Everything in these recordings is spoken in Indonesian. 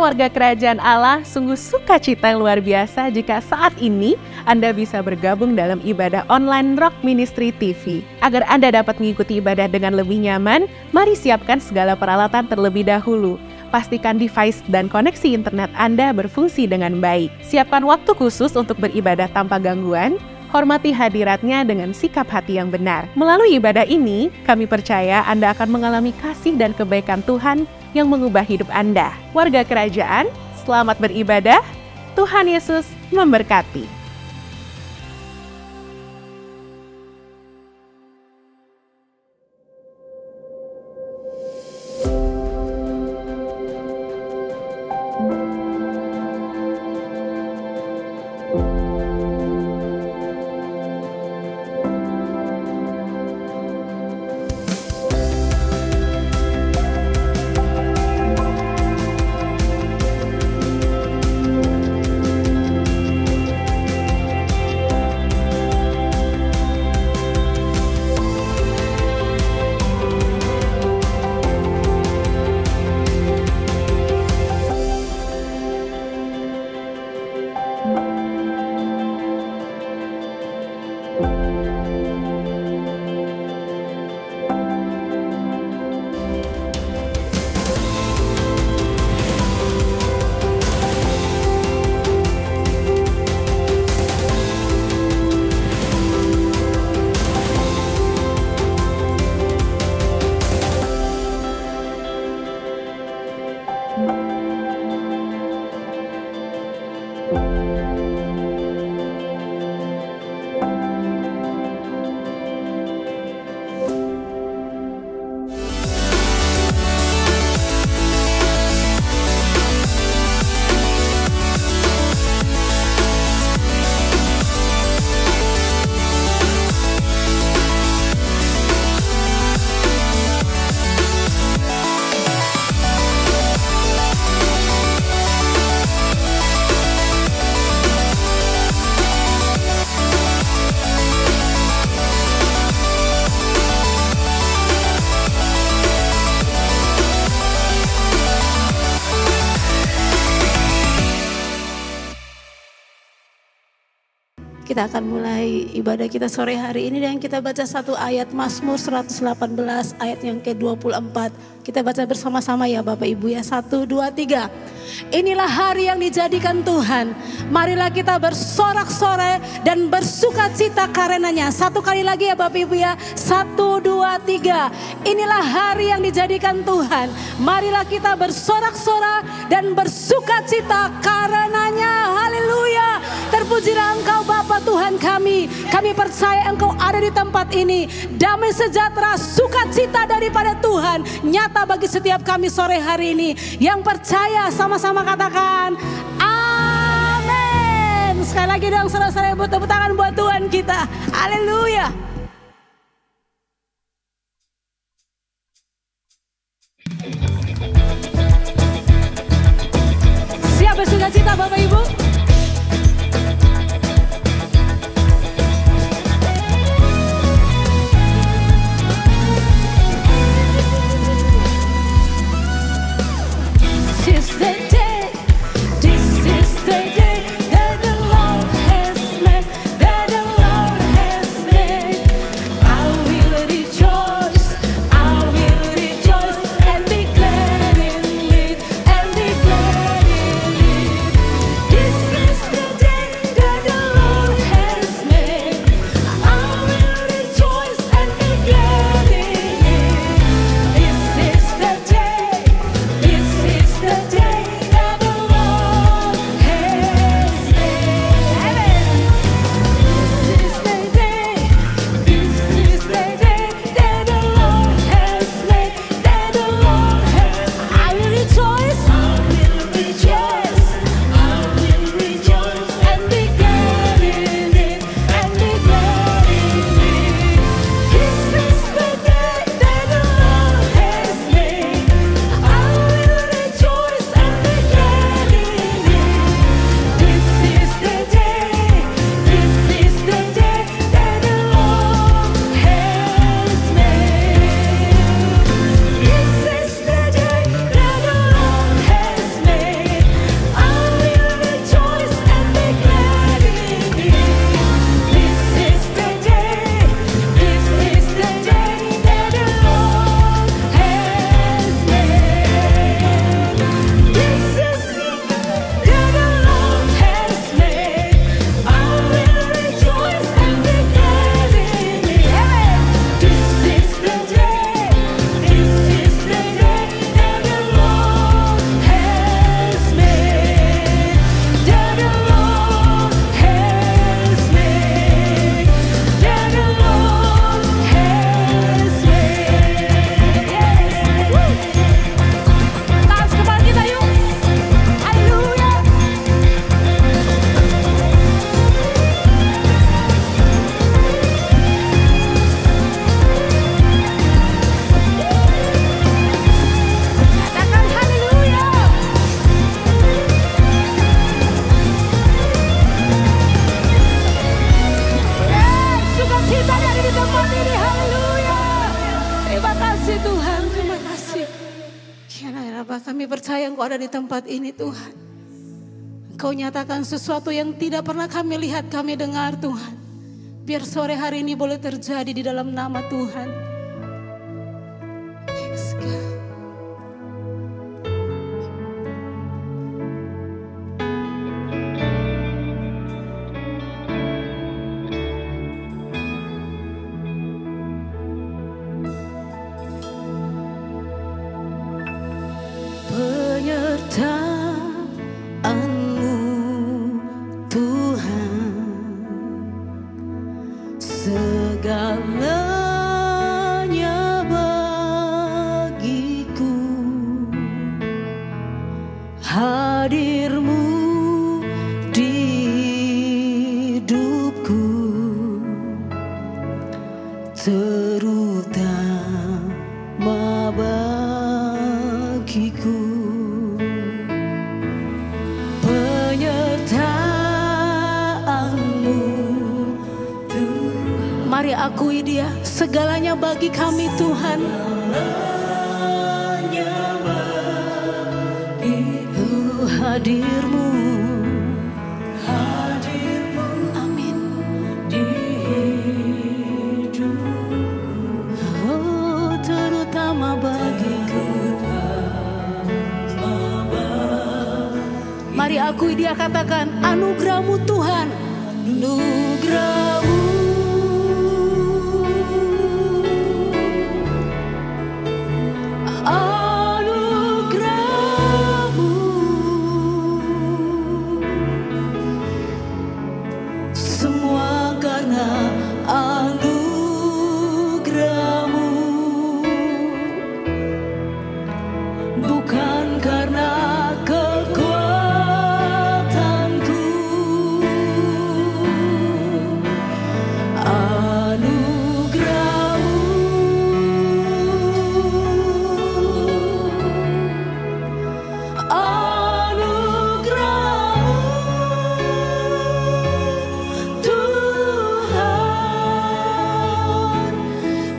warga kerajaan Allah, sungguh sukacita yang luar biasa jika saat ini Anda bisa bergabung dalam ibadah online Rock Ministry TV. Agar Anda dapat mengikuti ibadah dengan lebih nyaman, mari siapkan segala peralatan terlebih dahulu. Pastikan device dan koneksi internet Anda berfungsi dengan baik. Siapkan waktu khusus untuk beribadah tanpa gangguan. Hormati hadiratnya dengan sikap hati yang benar. Melalui ibadah ini, kami percaya Anda akan mengalami kasih dan kebaikan Tuhan yang mengubah hidup Anda. Warga kerajaan, selamat beribadah. Tuhan Yesus memberkati. Kita akan mulai ibadah kita sore hari ini dan kita baca satu ayat Mazmur 118 ayat yang ke-24. Kita baca bersama-sama ya Bapak Ibu ya. 1, 2, 3. Inilah hari yang dijadikan Tuhan. Marilah kita bersorak-sorai dan bersuka cita karenanya. Satu kali lagi ya Bapak Ibu ya. 1, 2, 3. Inilah hari yang dijadikan Tuhan. Marilah kita bersorak-sorai dan bersuka cita karenanya. Haleluya. Terpujilah Engkau Bapa Tuhan kami. Kami percaya Engkau ada di tempat ini. Damai sejahtera, sukacita daripada Tuhan nyata bagi setiap kami sore hari ini. Yang percaya sama-sama katakan amin. Sekali lagi dong saudara-saudara, tepuk tangan buat Tuhan kita. Haleluya. Siap bersukacita Bapak Ibu? This Bapa, kami percaya Engkau ada di tempat ini Tuhan. Engkau nyatakan sesuatu yang tidak pernah kami lihat, kami dengar Tuhan. Biar sore hari ini boleh terjadi di dalam nama Tuhan. Yes, God. Penyertaan-Mu Tuhan, segalanya bagiku. Hadir-Mu di hidupku, terutama bagiku. Penyertaan-Mu, mari akui Dia, segalanya bagi kami Tuhan. Hadir-Mu, amin, di hidupku, oh, terutama bagiku. Mari akui Dia, katakan anugerah-Mu Tuhan, anugerah-Mu, anugerah-Mu, semua karena anugerah-Mu, bukan karena kekuatanku. Anugerah-Mu, anugerah-Mu Tuhan,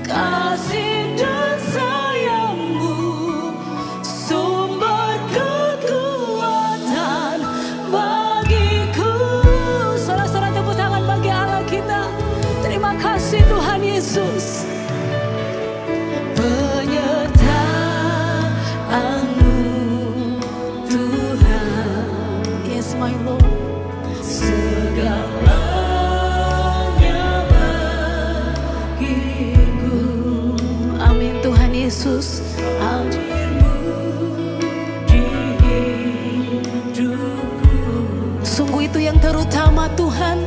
kasih dan sayang-Mu, sumber kekuatan bagiku. Saudara-saudara, tepuk tangan bagi Allah kita. Terima kasih Tuhan Yesus. Penyertaan-Mu Tuhan, yes my Lord, segalanya bagiku. Amin Tuhan Yesus. Hadir-Mu di hidupku, sungguh itu yang terutama Tuhan.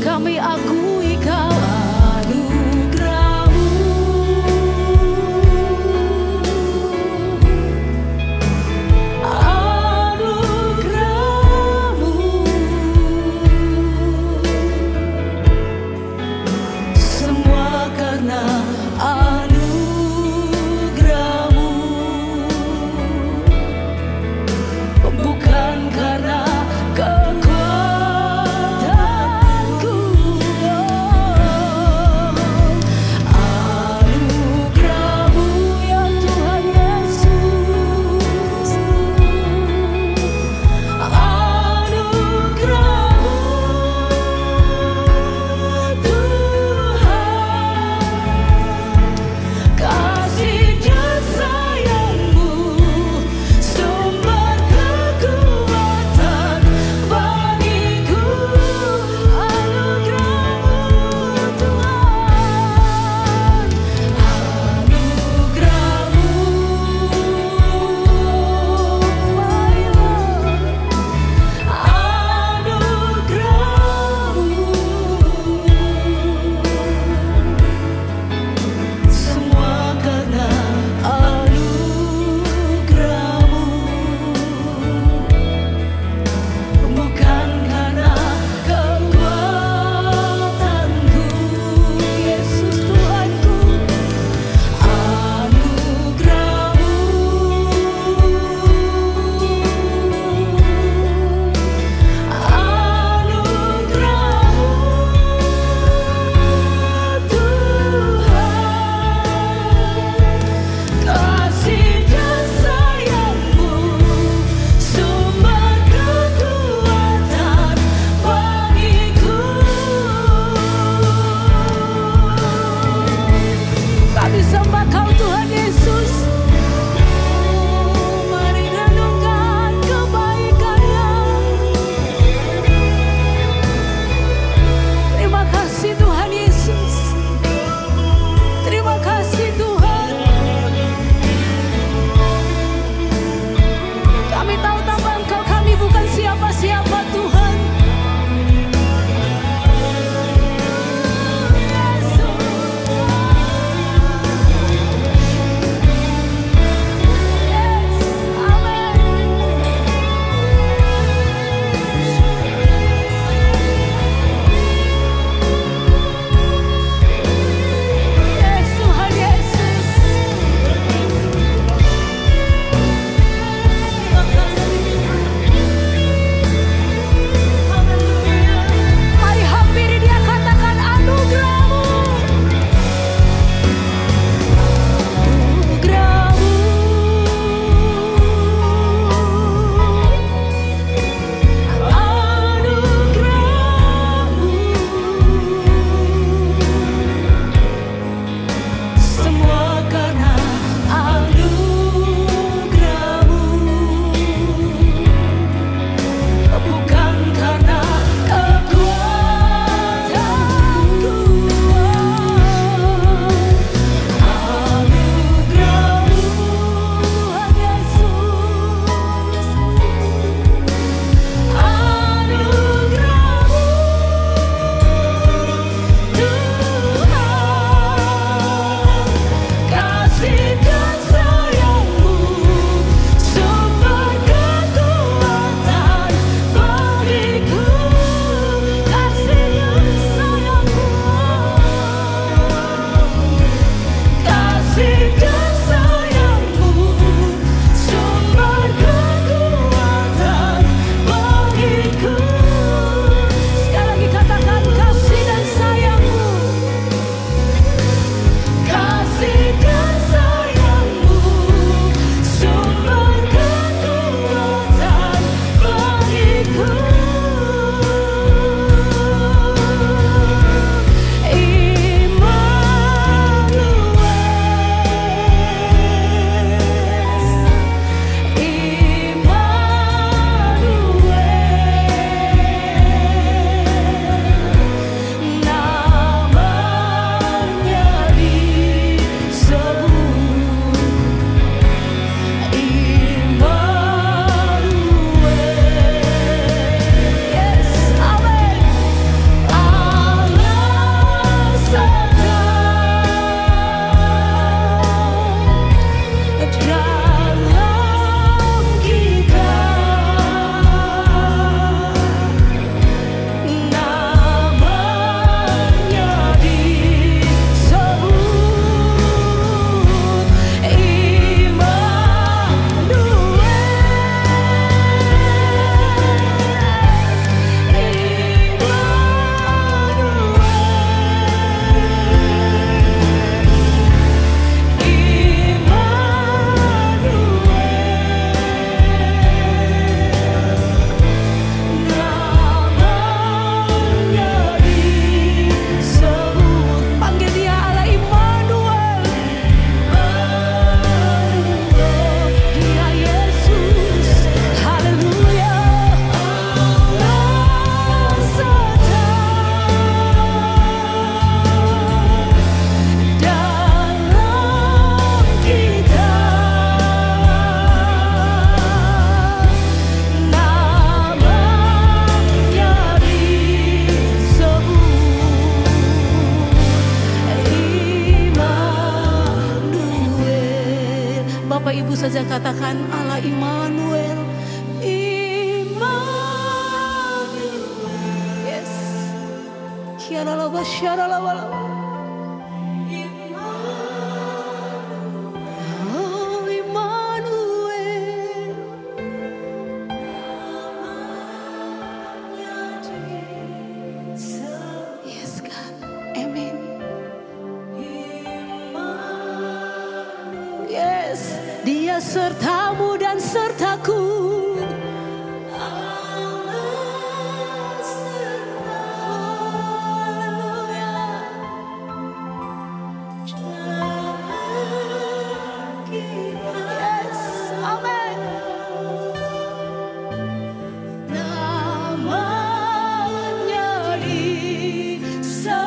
Kami akui Kau, anugerah-Mu, anugerah-Mu, semua karena anugerah-Mu, bukan karena kekuatanku. saja katakan Allah Immanuel. Immanuel. Yes. Syaralaba syaralaba. Oh Immanuel. Yes God. Amen. Yes, Dia sertamu dan sertaku. Yes, amen. Namanya disebut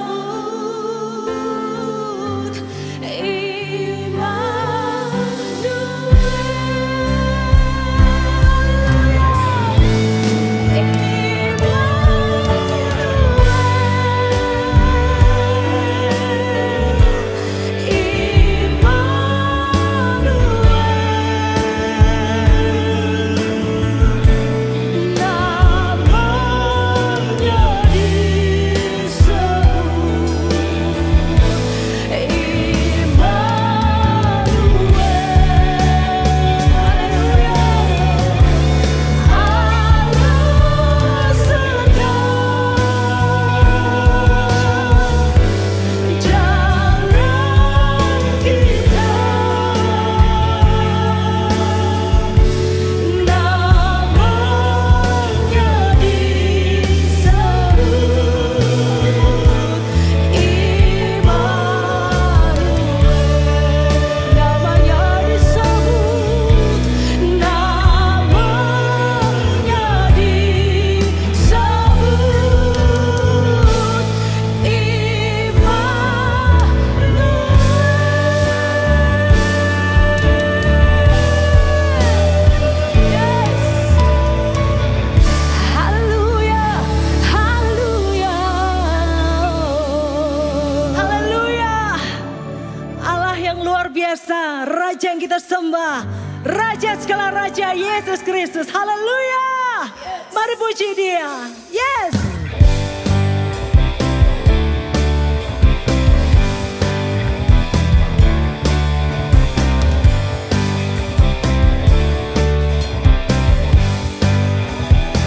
biasa, Raja yang kita sembah, Raja segala Raja, Yesus Kristus. Haleluya. Mari puji Dia. Yes.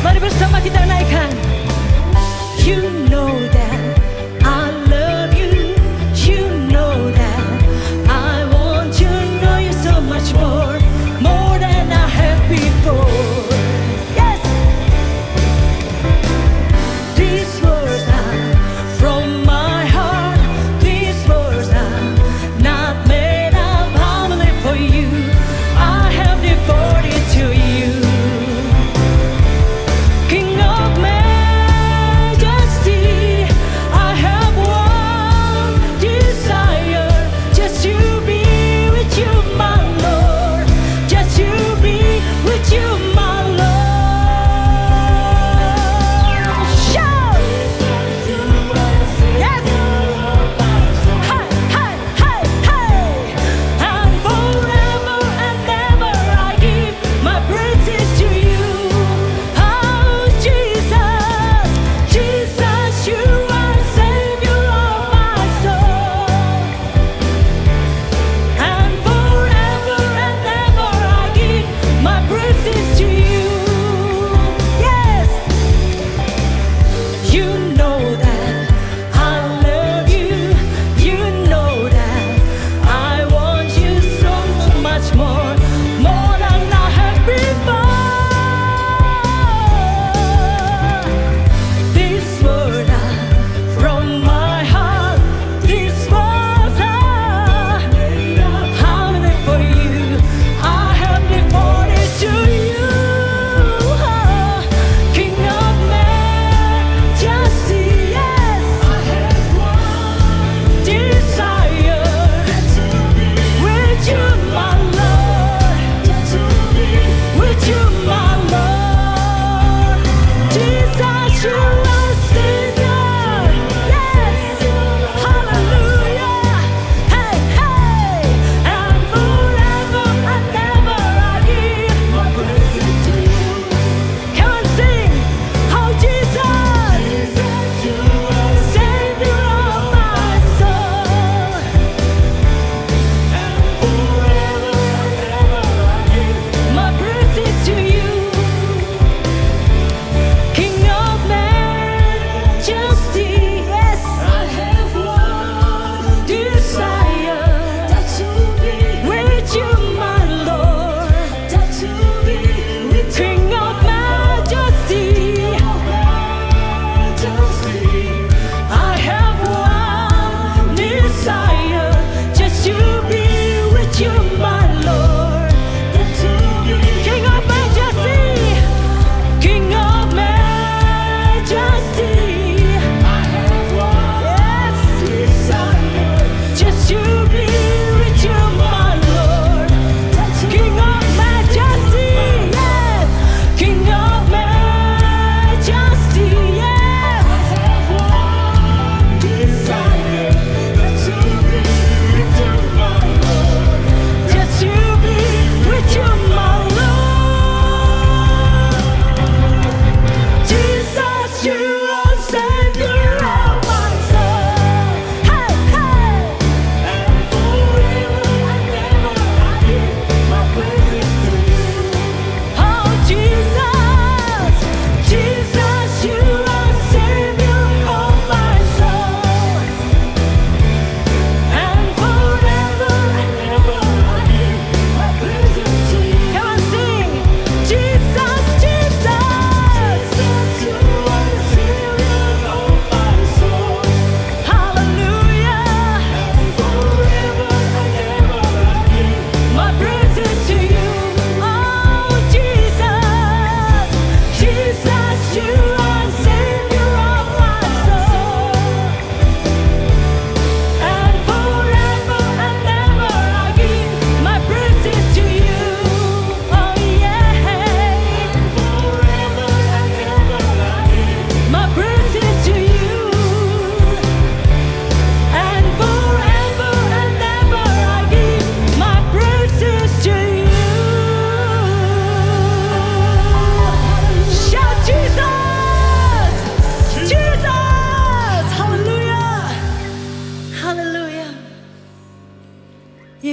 Mari bersama kita naikkan. You know that I love you. You know that I want to know you so much more than I have before. Yes.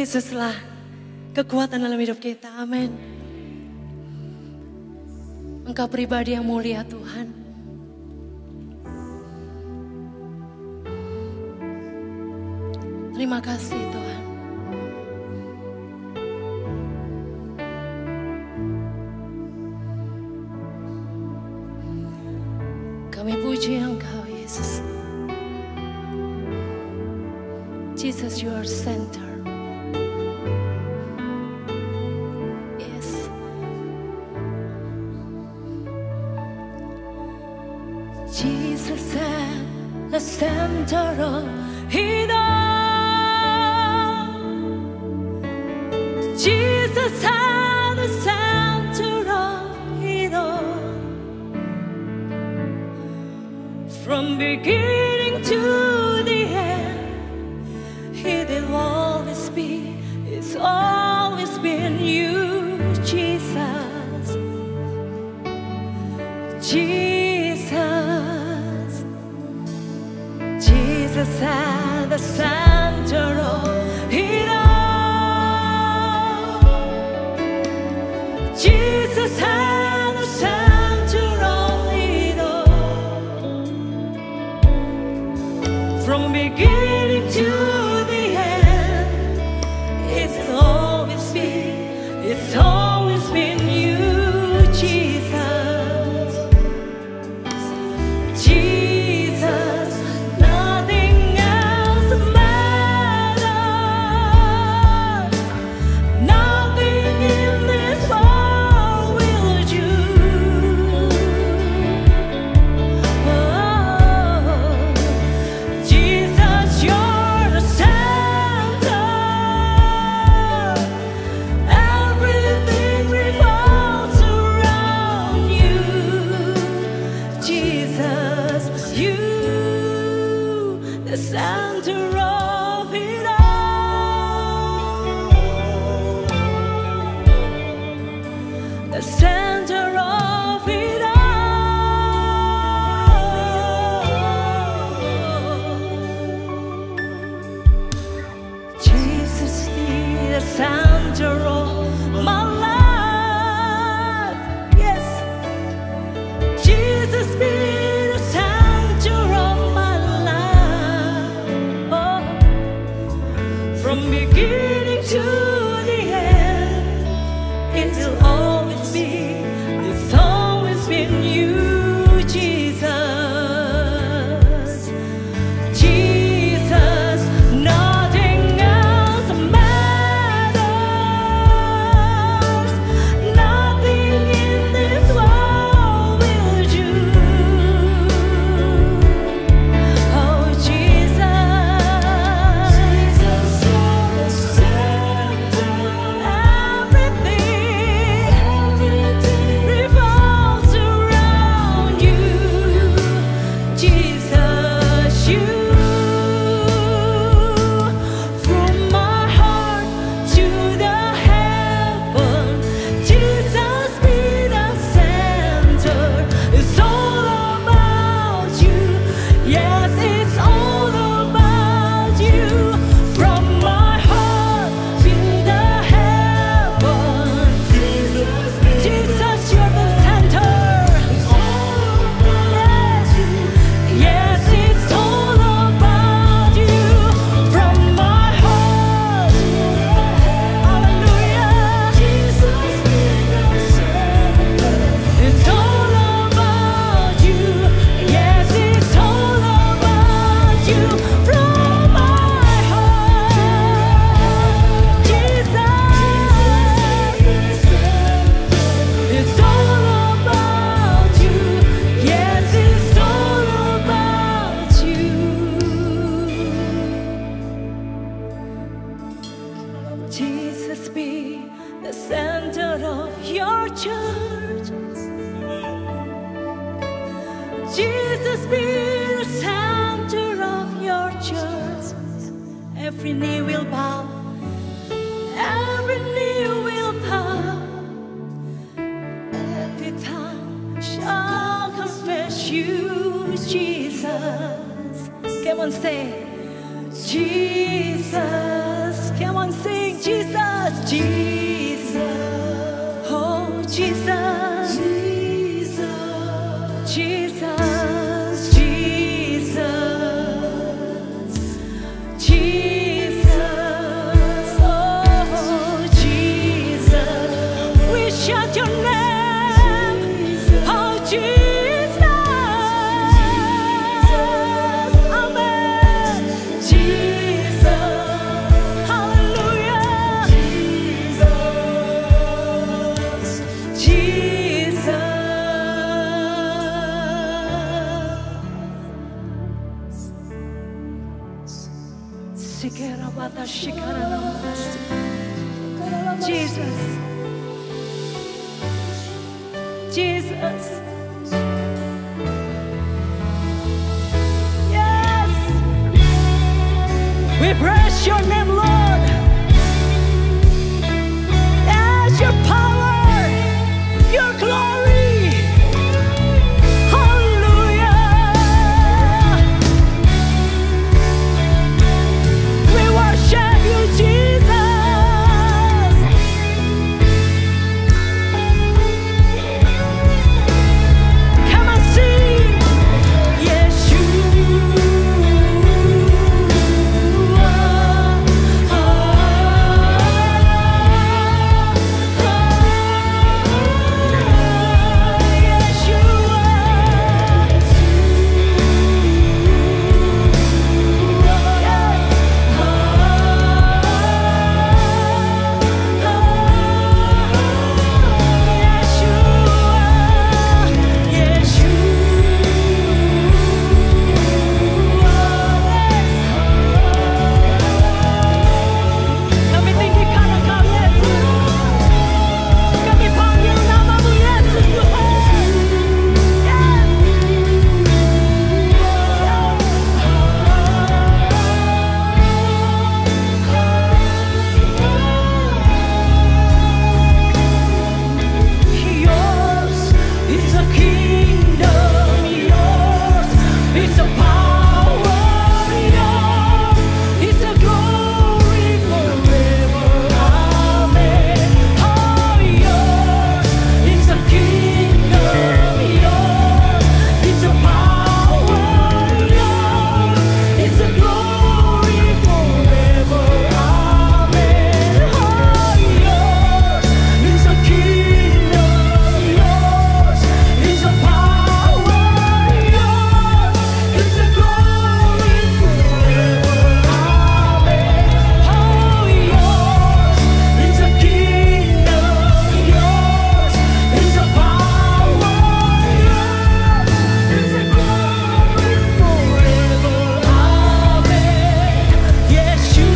Yesuslah kekuatan dalam hidup kita. Amin. Engkau pribadi yang mulia Tuhan. Terima kasih Tuhan. Kami puji Engkau Yesus. Jesus, you are center. Yes. Jesus at the center of it all. Jesus at the center of it all. From beginning to the end, He will always be, it's always been you, Jesus. Jesus. Jesus at the center of it all. Jesus at the center of it all. From beginning to the end, it's always been you, Jesus. Jesus, nothing else matters. Nothing in this world will do. Jesus, you're the center. Everything revolves around you. Jesus, you, the center of it all. The center of it all. Jesus, be the center of my life. Yes. Jesus, be the center of my life. Oh. From beginning to the end, it will always be, it's always been you, Jesus. Jesus, nothing else matters. Nothing in this world will do. Oh Jesus, everything revolves around you. Jesus, you, from my heart to the heaven. Jesus, be the center. It's all about you. Yes, it's all about you. From my heart to the heaven. Jesus, you're the center. Yes, it's all about you. From my heart, hallelujah. It's all about you. Yes, it's all about you. From my heart, Jesus. It's all about you. Yes, it's all about you. Jesus, be the center of your church. Jesus, be the center of your church. Every knee will bow. Every knee will bow. Every tongue shall confess you, Jesus. Come on, say, Jesus, Come on, sing Jesus, Jesus. Oh, Jesus, Jesus, Jesus, Jesus, Jesus. Oh, Jesus. We shout your name. Oh, Jesus. Amen. Jesus. Hallelujah. Jesus. Sikera bata shikara namasi. Jesus. Jesus. Yes. We praise your name, Lord. Yes, your power, your glory. Hallelujah. We worship you, Jesus. Come and sing. Yes, you yes, you Kami tinggikan Engkau, Yesus. Kami panggil namamu, Yesus Tuhan. Yes. Yours is the kingdom, yours is the power, yours is the glory forever. Amen. Oh, yours is the kingdom, yours is the power, yours is the glory forever. Amen. Oh, yours is the kingdom, yours is the power, yours is the glory forever. Amen. Oh, yours is the kingdom, yours is the power, yours is the glory forever. Amen. Yes, you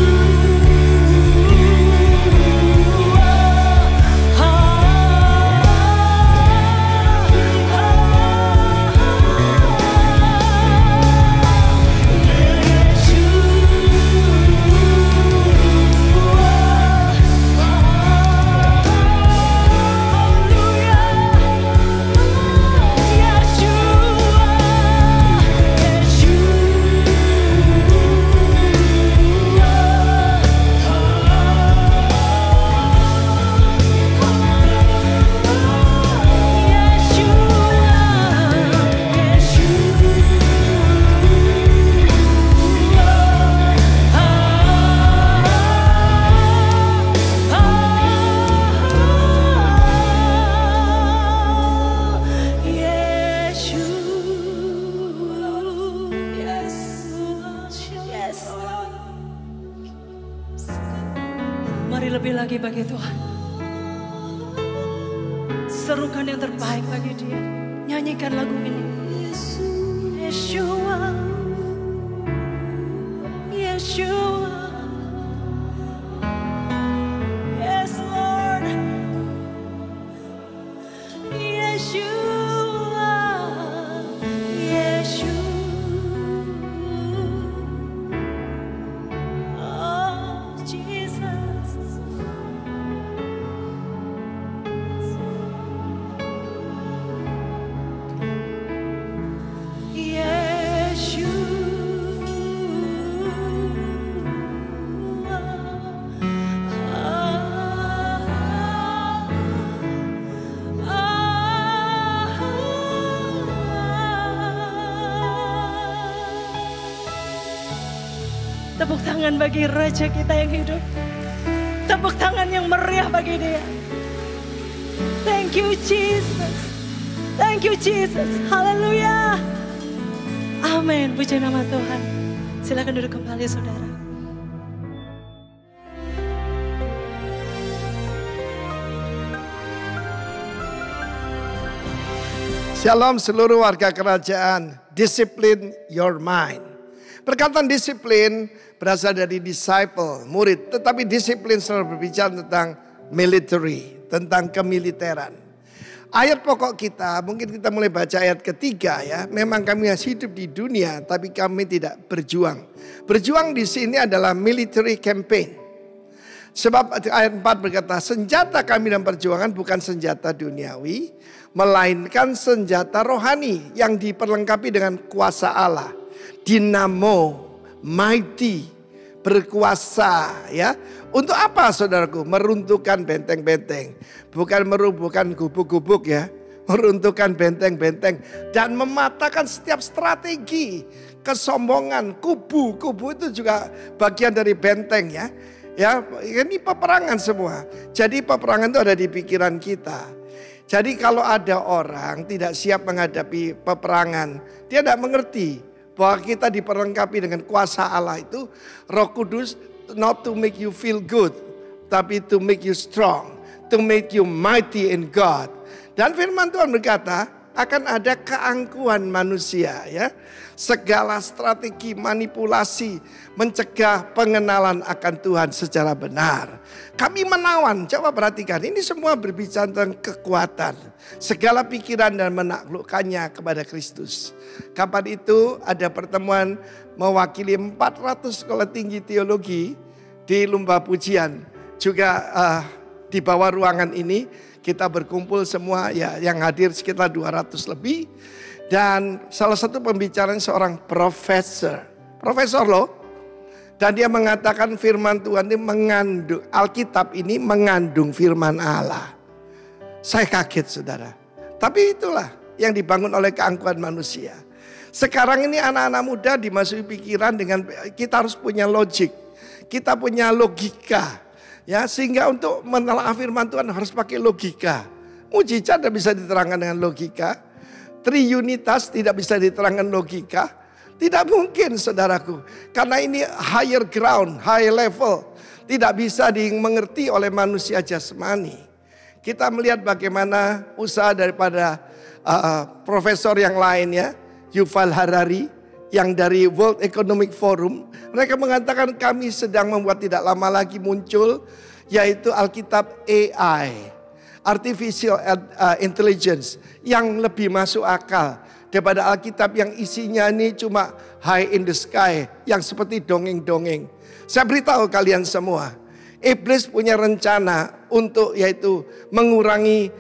Mari lebih lagi bagi Tuhan. Serukan yang terbaik bagi Dia. Nyanyikan lagu ini. Yeshua, Yeshua, yes Lord, Yeshua, Yeshua, oh Jesus. Yeshua. Tepuk tangan bagi Raja kita yang hidup. Tepuk tangan yang meriah bagi Dia. Thank you Jesus. Thank you Jesus. Haleluya. Amin. Puji nama Tuhan. Silakan duduk kembali saudara. Shalom seluruh warga kerajaan. Discipline your mind. Perkataan disiplin berasal dari disciple, murid. Tetapi disiplin selalu berbicara tentang military, tentang kemiliteran. Ayat pokok kita, mungkin kita mulai baca ayat ketiga ya. Memang kami hidup di dunia, tapi kami tidak berjuang. Berjuang di sini adalah military campaign. Sebab ayat 4 berkata, senjata kami dalam perjuangan bukan senjata duniawi, melainkan senjata rohani yang diperlengkapi dengan kuasa Allah. Dinamo, mighty, berkuasa ya. Untuk apa saudaraku? Meruntuhkan benteng-benteng. Bukan merubuhkan gubuk-gubuk ya. Meruntuhkan benteng-benteng. Dan mematahkan setiap strategi. Kesombongan, kubu-kubu itu juga bagian dari benteng ya. Ya, ini peperangan semua. Jadi peperangan itu ada di pikiran kita. Jadi kalau ada orang tidak siap menghadapi peperangan, dia tidak mengerti bahwa kita diperlengkapi dengan kuasa Allah itu, Roh Kudus, not to make you feel good, tapi to make you strong, to make you mighty in God. Dan firman Tuhan berkata, akan ada keangkuhan manusia ya. Segala strategi manipulasi mencegah pengenalan akan Tuhan secara benar. Kami menawan, coba perhatikan, ini semua berbicara tentang kekuatan. Segala pikiran dan menaklukkannya kepada Kristus. Kapan itu ada pertemuan mewakili 400 sekolah tinggi teologi di Lumba Pujian. Juga di bawah ruangan ini kita berkumpul semua ya, yang hadir sekitar 200 lebih. Dan salah satu pembicaraan seorang profesor loh. Dan dia mengatakan firman Tuhan ini mengandung, Alkitab ini mengandung firman Allah. Saya kaget saudara. Tapi itulah yang dibangun oleh keangkuhan manusia. Sekarang ini anak-anak muda dimasuki pikiran dengan kita harus punya logik. Kita punya logika. Ya, sehingga untuk menelaah firman Tuhan harus pakai logika. Mujizat tidak bisa diterangkan dengan logika. Triunitas tidak bisa diterangkan logika. Tidak mungkin saudaraku. Karena ini higher ground, high level. Tidak bisa dimengerti oleh manusia jasmani. Kita melihat bagaimana usaha daripada profesor yang lain ya. Yuval Harari yang dari World Economic Forum. Mereka mengatakan kami sedang membuat tidak lama lagi muncul. Yaitu Alkitab AI. Artificial intelligence yang lebih masuk akal daripada Alkitab yang isinya ini cuma high in the sky yang seperti dongeng-dongeng. Saya beritahu kalian semua, iblis punya rencana untuk yaitu mengurangi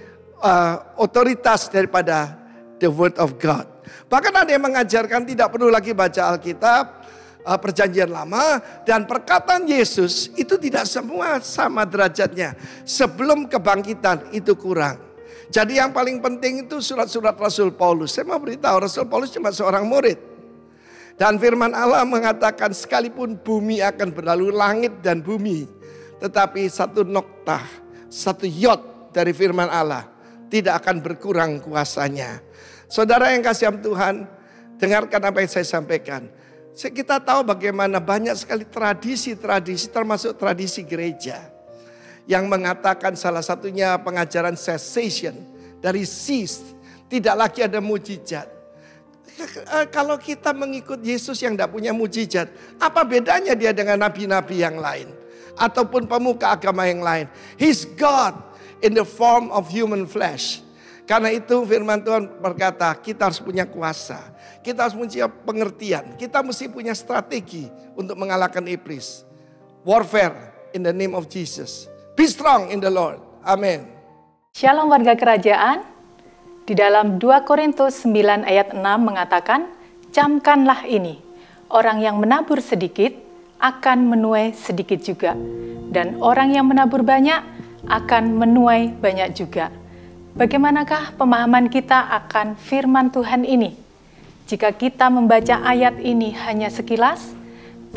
otoritas daripada the word of God. Bahkan ada yang mengajarkan tidak perlu lagi baca Alkitab, Perjanjian Lama, dan perkataan Yesus itu tidak semua sama derajatnya. Sebelum kebangkitan itu kurang. Jadi yang paling penting itu surat-surat Rasul Paulus. Saya mau beritahu Rasul Paulus cuma seorang murid. Dan firman Allah mengatakan sekalipun bumi akan berlalu, langit dan bumi, tetapi satu noktah, satu yod dari firman Allah tidak akan berkurang kuasanya. Saudara yang kasih Tuhan, dengarkan apa yang saya sampaikan. Kita tahu bagaimana banyak sekali tradisi-tradisi termasuk tradisi gereja yang mengatakan salah satunya pengajaran cessation dari cease, tidak lagi ada mujizat. Kalau kita mengikut Yesus yang tidak punya mujizat, apa bedanya dia dengan nabi-nabi yang lain ataupun pemuka agama yang lain? He's God in the form of human flesh. Karena itu firman Tuhan berkata kita harus punya kuasa. Kita harus punya pengertian. Kita mesti punya strategi untuk mengalahkan iblis. Warfare in the name of Jesus. Be strong in the Lord. Amin. Shalom warga kerajaan. Di dalam 2 Korintus 9 ayat 6 mengatakan, camkanlah ini. Orang yang menabur sedikit akan menuai sedikit juga. Dan orang yang menabur banyak akan menuai banyak juga. Bagaimanakah pemahaman kita akan firman Tuhan ini? Jika kita membaca ayat ini hanya sekilas,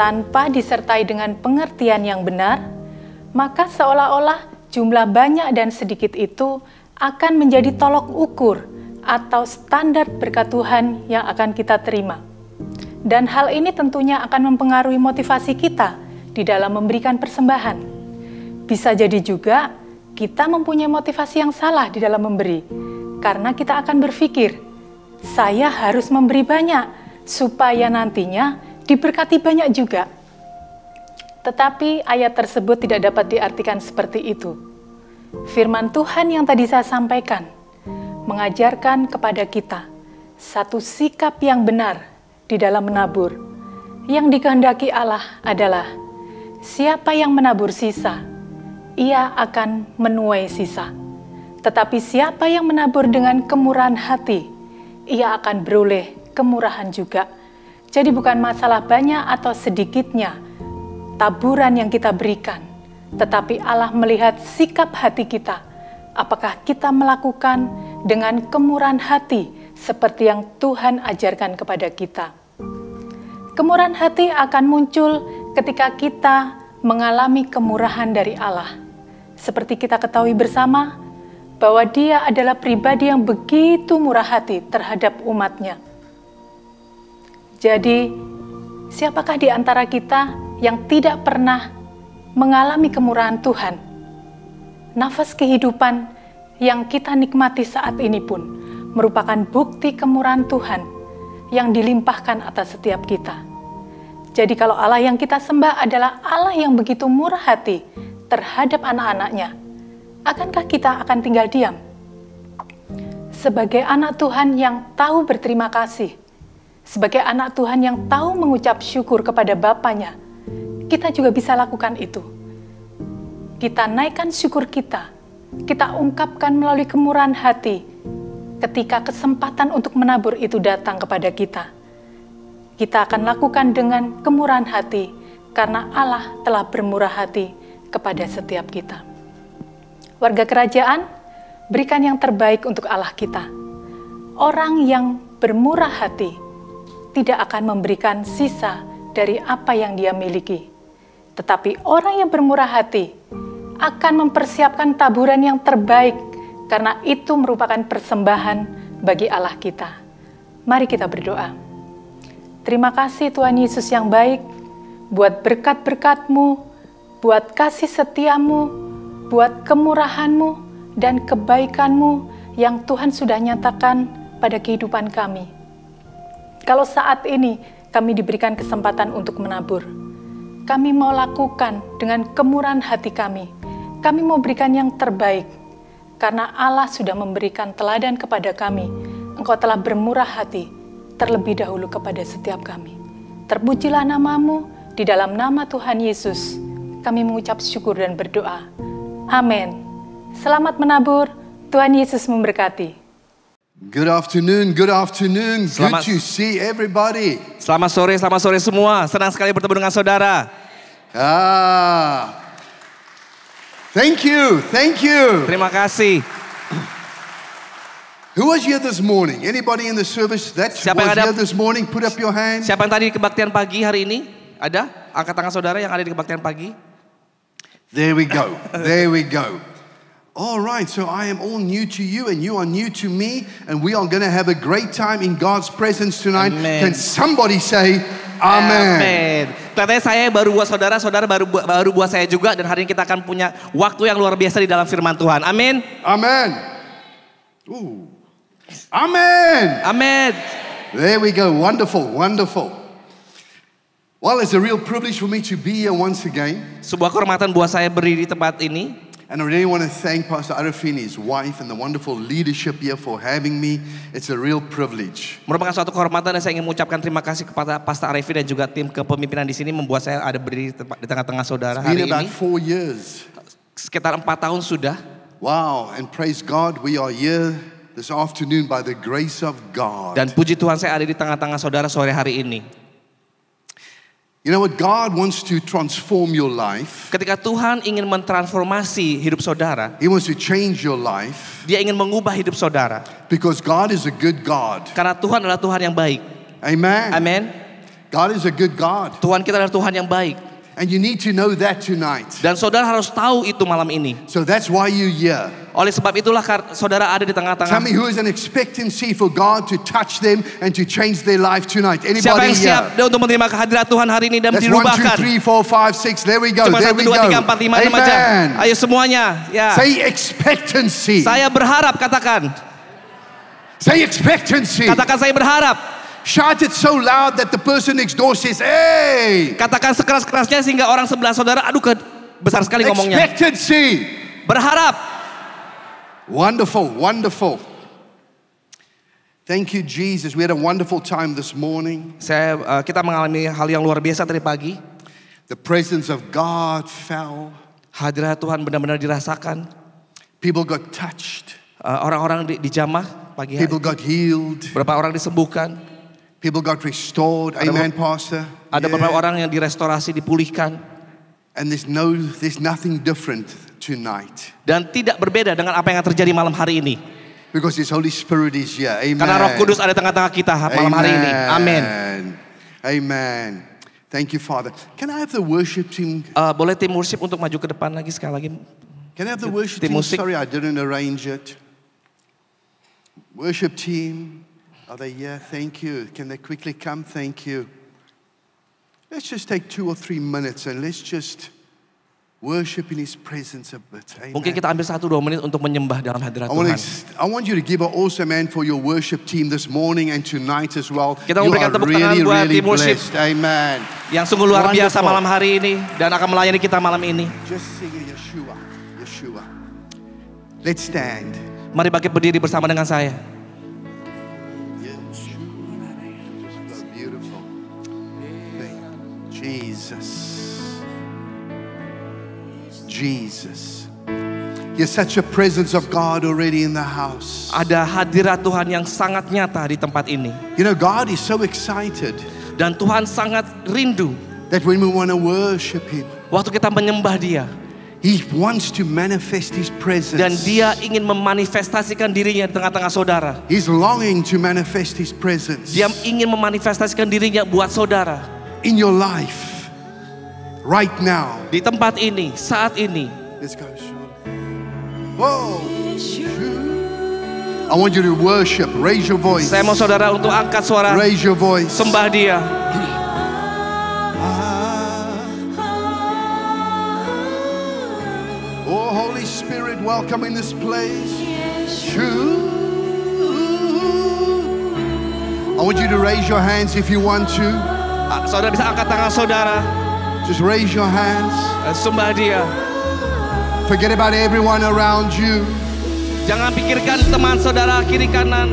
tanpa disertai dengan pengertian yang benar, maka seolah-olah jumlah banyak dan sedikit itu akan menjadi tolok ukur atau standar berkat Tuhan yang akan kita terima. Dan hal ini tentunya akan mempengaruhi motivasi kita di dalam memberikan persembahan. Bisa jadi juga kita mempunyai motivasi yang salah di dalam memberi, karena kita akan berpikir, saya harus memberi banyak supaya nantinya diberkati banyak juga. Tetapi ayat tersebut tidak dapat diartikan seperti itu. Firman Tuhan yang tadi saya sampaikan mengajarkan kepada kita satu sikap yang benar di dalam menabur. Yang dikehendaki Allah adalah siapa yang menabur sisa, ia akan menuai sisa. Tetapi siapa yang menabur dengan kemurahan hati, ia akan beroleh kemurahan juga. Jadi bukan masalah banyak atau sedikitnya taburan yang kita berikan, tetapi Allah melihat sikap hati kita. Apakah kita melakukan dengan kemurahan hati seperti yang Tuhan ajarkan kepada kita. Kemurahan hati akan muncul ketika kita mengalami kemurahan dari Allah. Seperti kita ketahui bersama, bahwa Dia adalah pribadi yang begitu murah hati terhadap umat-Nya. Jadi, siapakah di antara kita yang tidak pernah mengalami kemurahan Tuhan? Nafas kehidupan yang kita nikmati saat ini pun merupakan bukti kemurahan Tuhan yang dilimpahkan atas setiap kita. Jadi kalau Allah yang kita sembah adalah Allah yang begitu murah hati terhadap anak-anak-Nya, akankah kita akan tinggal diam? Sebagai anak Tuhan yang tahu berterima kasih, sebagai anak Tuhan yang tahu mengucap syukur kepada Bapanya, kita juga bisa lakukan itu. Kita naikkan syukur kita ungkapkan melalui kemurahan hati ketika kesempatan untuk menabur itu datang kepada kita. Kita akan lakukan dengan kemurahan hati karena Allah telah bermurah hati kepada setiap kita. Warga kerajaan, berikan yang terbaik untuk Allah kita. Orang yang bermurah hati tidak akan memberikan sisa dari apa yang dia miliki. Tetapi orang yang bermurah hati akan mempersiapkan taburan yang terbaik karena itu merupakan persembahan bagi Allah kita. Mari kita berdoa. Terima kasih Tuhan Yesus yang baik, buat berkat-berkat-Mu, buat kasih setia-Mu, buat kemurahan-Mu dan kebaikan-Mu yang Tuhan sudah nyatakan pada kehidupan kami. Kalau saat ini kami diberikan kesempatan untuk menabur, kami mau lakukan dengan kemurahan hati kami. Kami mau berikan yang terbaik, karena Allah sudah memberikan teladan kepada kami. Engkau telah bermurah hati terlebih dahulu kepada setiap kami. Terpujilah nama-Mu, di dalam nama Tuhan Yesus, kami mengucap syukur dan berdoa. Amin. Selamat menabur, Tuhan Yesus memberkati. Good afternoon, good afternoon. Good to see everybody. Selamat sore semua. Senang sekali bertemu dengan saudara. Thank you. Terima kasih. Who was here this morning? Anybody in the service that was here this morning? Put up your hand. Siapa yang tadi di kebaktian pagi hari ini? Ada? Angkat tangan saudara yang ada di kebaktian pagi. There we go. There we go. All right, so I am all new to you and you are new to me and we are going to have a great time in God's presence tonight. Amen. Can somebody say amen? Amen. Katanya saya baru buat saudara baru buat saya juga dan hari ini kita akan punya waktu yang luar biasa di dalam firman Tuhan. Amin. Amen. Ooh. Amen. Amen. There we go. Wonderful, wonderful. Well, it's a real privilege for me to be here once again. Sebuah kehormatan buat saya berdiri di tempat ini. And I really want to thank Pastor Arifin, his wife, and the wonderful leadership here for having me. It's a real privilege. Merupakan suatu kehormatan dan saya ingin mengucapkan terima kasih kepada Pastor Arifin dan juga tim kepemimpinan di sini membuat saya ada berdiri di tengah-tengah saudara hari ini. It's been about 4 years. Sekitar 4 tahun sudah. Wow, and praise God, we are here this afternoon by the grace of God. Dan puji Tuhan saya ada di tengah-tengah saudara sore hari ini. You know what, God wants to transform your life. Ketika Tuhan ingin mentransformasi hidup saudara, He wants to change your life. Dia ingin mengubah hidup saudara. Because God is a good God. Karena Tuhan adalah Tuhan yang baik. Amen. Amen. God is a good God. Tuhan kita adalah Tuhan yang baik. And you need to know that tonight. Dan saudara harus tahu itu malam ini. So that's why you're here. Oleh sebab itulah saudara ada di tengah-tengah. Tell me who is an expectancy for God to touch them and to change their life tonight. Siapa Anybody yang siap here? untuk menerima kehadirat Tuhan hari ini dan That's 1, 2, dirubahkan? 3, 4, 5, 6. There we go. Cuma There 1, we 2, go. 3, 4, 5, 6 aja. Amen. Ayo semuanya. Ya. Say expectancy. Saya berharap, katakan. Say expectancy. Katakan saya berharap. Shout it so loud that the person next door says, hey. Katakan sekeras-kerasnya sehingga orang sebelah saudara, aduh besar sekali ngomongnya. Expectancy. Berharap. Wonderful, wonderful. Thank you, Jesus. We had a wonderful time this morning. Kita mengalami hal yang luar biasa tadi pagi. The presence of God fell. Hadirat Tuhan benar-benar dirasakan. People got touched. Orang-orang dijamah pagi hari. People got healed. Beberapa orang disembuhkan. People got restored. Amen, Pastor. Ada beberapa orang yang direstorasi, dipulihkan. And there's nothing different tonight. Dan tidak berbeda dengan apa yang terjadi malam hari ini. Because His Holy Spirit is here. Amen. Karena Roh Kudus ada tengah-tengah kita malam hari ini. Amin. Amen. Thank you, Father. Can I have the worship team? Boleh tim worship untuk maju ke depan lagi sekali lagi. Can I have the worship Tim team? musik. Sorry, I didn't arrange it. Worship team. Are they here? Thank you. Can they quickly come? Thank you. Let's just take 2 or 3 minutes and let's just worship in His presence a bit. Amen. Mungkin kita ambil 1-2 menit untuk menyembah dalam hadirat Tuhan. I want you to give an awesome hand for your worship team this morning and tonight as well. Kita You memberikan are tepuk tangan really, buat really tim worship. blessed. Amen. Yang sungguh luar biasa Wonderful. malam hari ini dan akan melayani kita malam ini. Just sing Yeshua, Yeshua. Let's stand. Mari bangkit berdiri bersama dengan saya. So beautiful. Jesus. Jesus. There's such a presence of God already in the house. Ada hadirat Tuhan yang sangat nyata di tempat ini. You know, God is so excited Dan Tuhan sangat rindu that when we want to worship Him, waktu kita menyembah Dia. He wants to manifest His presence. Dan Dia ingin memanifestasikan dirinya di tengah-tengah saudara. He's longing to manifest His presence Dia ingin memanifestasikan dirinya buat saudara. in your life right now. Di tempat ini, saat ini. Let's go. Whoa. I want you to worship. Raise your voice. Saya mau saudara untuk angkat suara, Raise your voice. sembah Dia. Oh, Holy Spirit, welcome in this place. I want you to raise your hands if you want to. Saudara bisa angkat tangan saudara, Just raise your hands. sembah Dia. Forget about everyone around you. Jangan pikirkan teman saudara kiri kanan.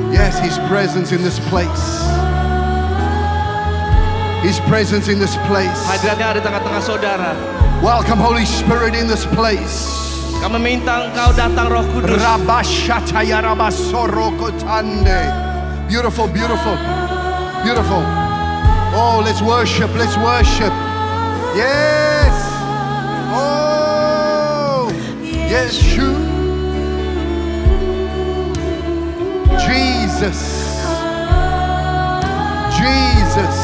Yes, His presence in this place. His presence in this place. Hadiratnya ada di tengah-tengah saudara. Welcome, Holy Spirit, in this place. Kami minta Engkau datang Roh Kudus. Rabashataya rabasorokotande. Beautiful, beautiful, beautiful. Oh, let's worship, let's worship. Yes. Oh, yes, you. Jesus. Jesus.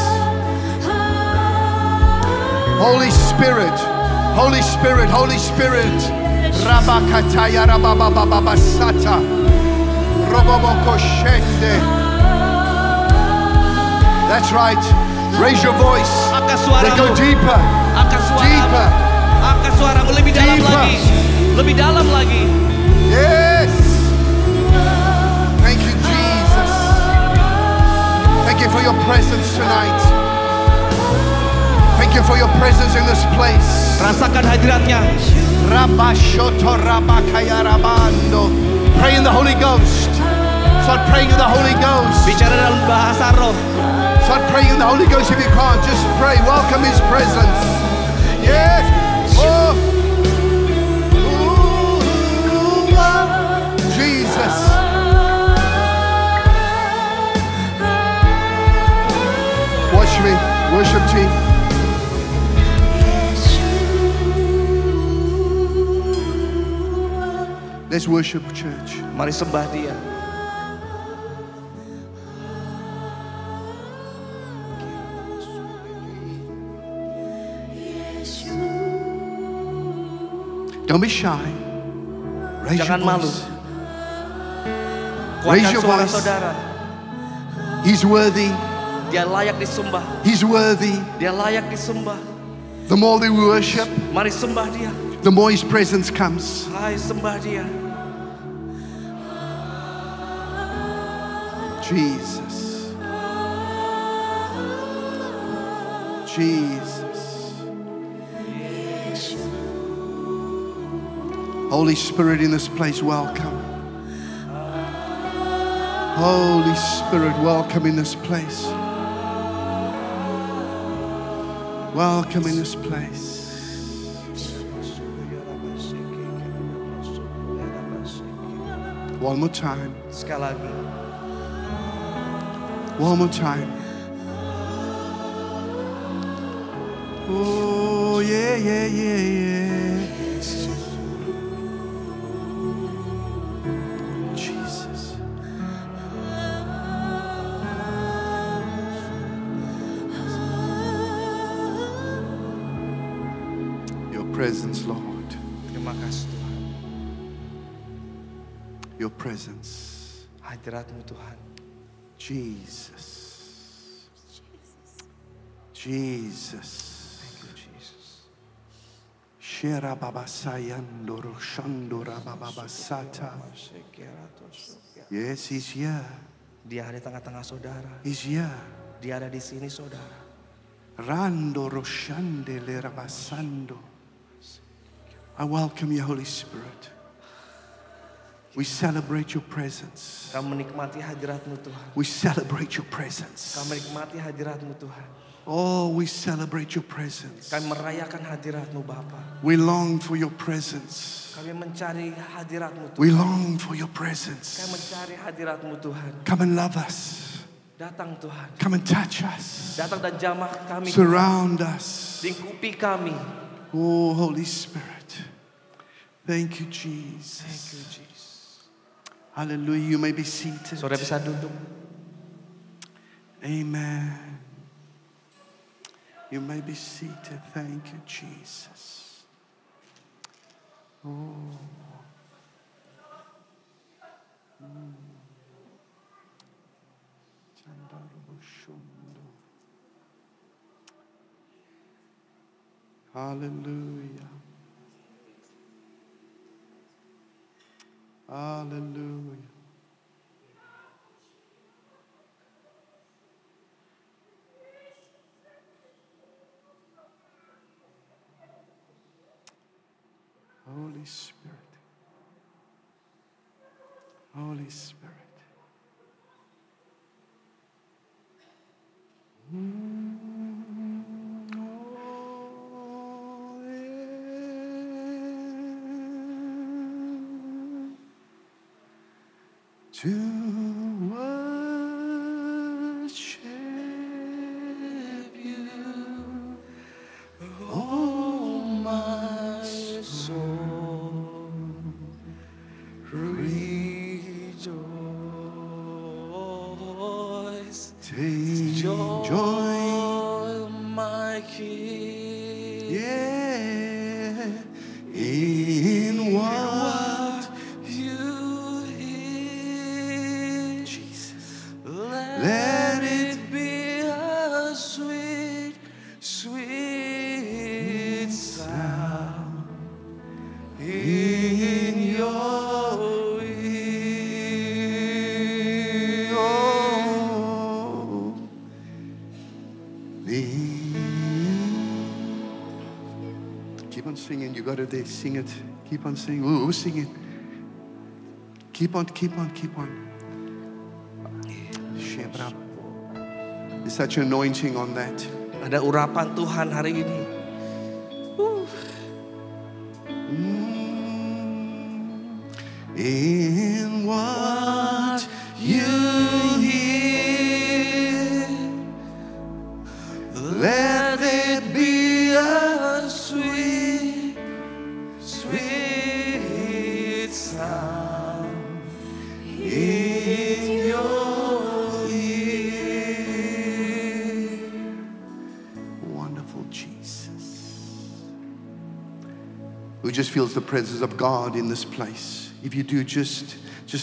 Holy Spirit. Holy Spirit, Holy Spirit. Rabakataya rababababasata. Robobokoshende. That's right. Raise your voice. Angkat They go suaramu. deeper. Angkat suaramu. Deeper. Angkat suaramu lebih dalam Deeper. lagi. Lebih dalam lagi. Yes. Thank you, Jesus. Thank you for your presence tonight. Thank you for your presence in this place. Rasakan hadiratnya. Rabashoto rabakaya rabando. Pray in the Holy Ghost. Start praying in the Holy Ghost. Bicara dalam bahasa roh. Start praying in the Holy Ghost if you can't. Just pray. Welcome His presence. Yes. Oh. Ooh. Jesus. Watch me. Worship team. Let's worship, church. Mari sembah Dia. Don't be shy. Raise your Jangan malu. voice. Kuatkan your suara voice. saudara. He's worthy. Dia layak disembah. He's worthy. Dia layak disembah. The more that we worship, Mari sembah dia. the more His presence comes. Hai, sembah dia. Jesus. Jesus. Holy Spirit in this place, welcome. Holy Spirit, welcome in this place. Welcome in this place. One more time. Sekali lagi. One more time. Oh, yeah, yeah, yeah, yeah. Jesus. Your presence, Lord. Terima kasih Tuhan. Your presence. Hadirat-Mu Tuhan. Jesus. Jesus. Thank you Jesus. Shera baba sayandoro shandora baba basata. Yes, He's here. Dia ada di tengah-tengah saudara. He's here. Dia ada di sini saudara. Rando roshandele rabasando. I welcome you, Holy Spirit. We celebrate your presence. Kami menikmati hadirat-Mu Tuhan. We celebrate your presence. Kami menikmati hadirat-Mu Tuhan. Oh, we celebrate your presence. Kami merayakan hadirat-Mu Bapa. We long for your presence. Kami mencari hadirat-Mu Tuhan. We long for your Kami presence. mencari hadirat-Mu Tuhan. Come and love us. Datang Tuhan. Come and touch us. Datang dan jamah kami. Surround us. Lingkupi kami. Oh, Holy Spirit. Thank you, Thank Jesus. you Jesus. Hallelujah. You may be seated. Saudara bisa duduk. Amen. You may be seated. Thank you, Jesus. Oh. Hallelujah. Hallelujah. Holy Spirit. Holy Spirit. To worship you, oh my soul, Rejoice. take joy, My King. yeah, in what You hear. Jesus. Let it be a sweet, sweet sound in your ear. Oh, keep on singing. You got it. Sing it. Keep on singing. Ooh, sing it. Keep on. There's such anointing on that. Ada urapan Tuhan hari ini. In what you hear, let it be a sweet, Sweet sound in your ear. Wonderful Jesus. Who just feels the presence of God in this place? If you do, just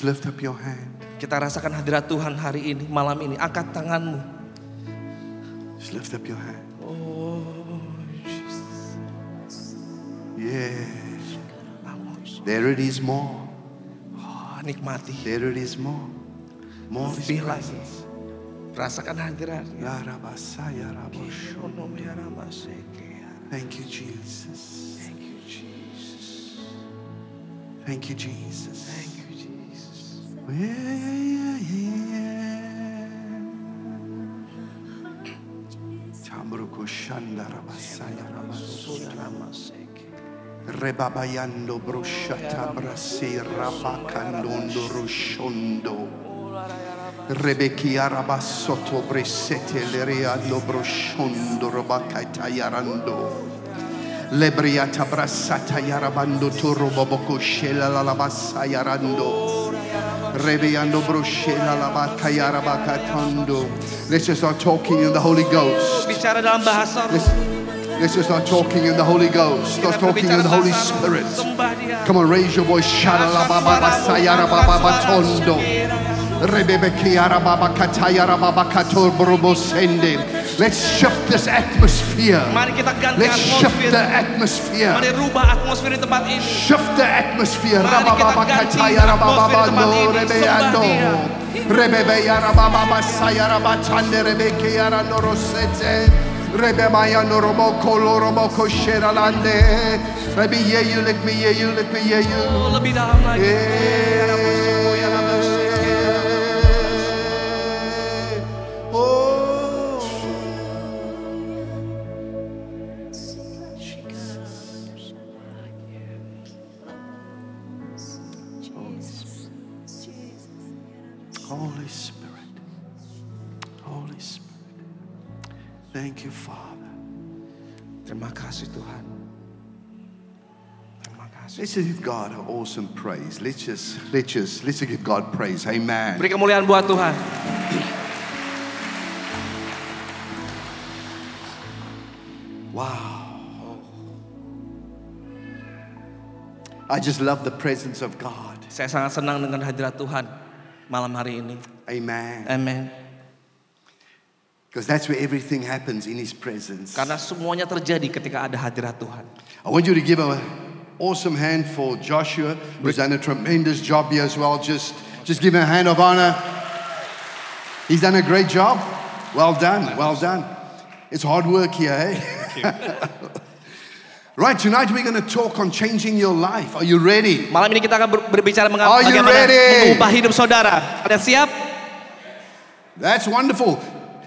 lift up your hand. Kita rasakan hadirat Tuhan hari ini, malam ini. Angkat tanganmu. Just lift up your hand. Oh, Jesus. Yeah. There it is more. Oh, nikmati. There it is more. More of His Lebih lagi. presence. Rasakan hadiratnya. Ya Rabasaya Rabosho. Thank you, Jesus. Thank you, Jesus. Thank you, Jesus. Thank you, Jesus. Chamruko Shanda Rabasaya Rebabayando Brushata Brasi Rabakandondo Rushondo Rebekia Rabasoto Bresete Leriando Brushondo Robakaita Yarando Lebriata Brasata Yarabando Toro Boboko Shela Lalabasa Yarando Rebeando Brushela Labaka Yarabakatando. Let's just start talking in the Holy Ghost. Bicara dalam bahasa roh. Let's just start talking in the Holy Ghost. Start talking in the Holy Spirit. Come on, raise your voice. Shalalabababayarababatondo. Let's shift this atmosphere. Mari kita ganti Let's shift atmosfer. the atmosphere. Mari rubah atmosfer di tempat ini. Shift the atmosphere. Mari kita ganti atmosfer di tempat ini. Rebebe yarababa sayarabatande rebeke yaranorosete. Rebemaya norobo kolorobo kosheralande. Rebi ye you lick me, ye you lick me, ye you. Oh, lebih dalam lagi. Holy Spirit. Holy Spirit. Thank you, Father. Terima kasih Tuhan. Terima kasih. Let's just give God an awesome praise. Let's just give God praise. Amen. Beri kemuliaan buat Tuhan. Wow. I just love the presence of God. Saya sangat senang dengan hadirat Tuhan malam hari ini. Amen. Amen. Because that's where everything happens, in His presence. Karena semuanya terjadi ketika ada hadirat Tuhan. I want you to give an awesome hand for Joshua, who's done a tremendous job here as well. Just give him a hand of honor. He's done a great job. Well done, well done. It's hard work here, eh? Right, tonight we're going to talk on changing your life. Are you ready? Malam ini kita akan berbicara Are you bagaimana ready? mengubah hidup saudara. Ada siap? That's wonderful.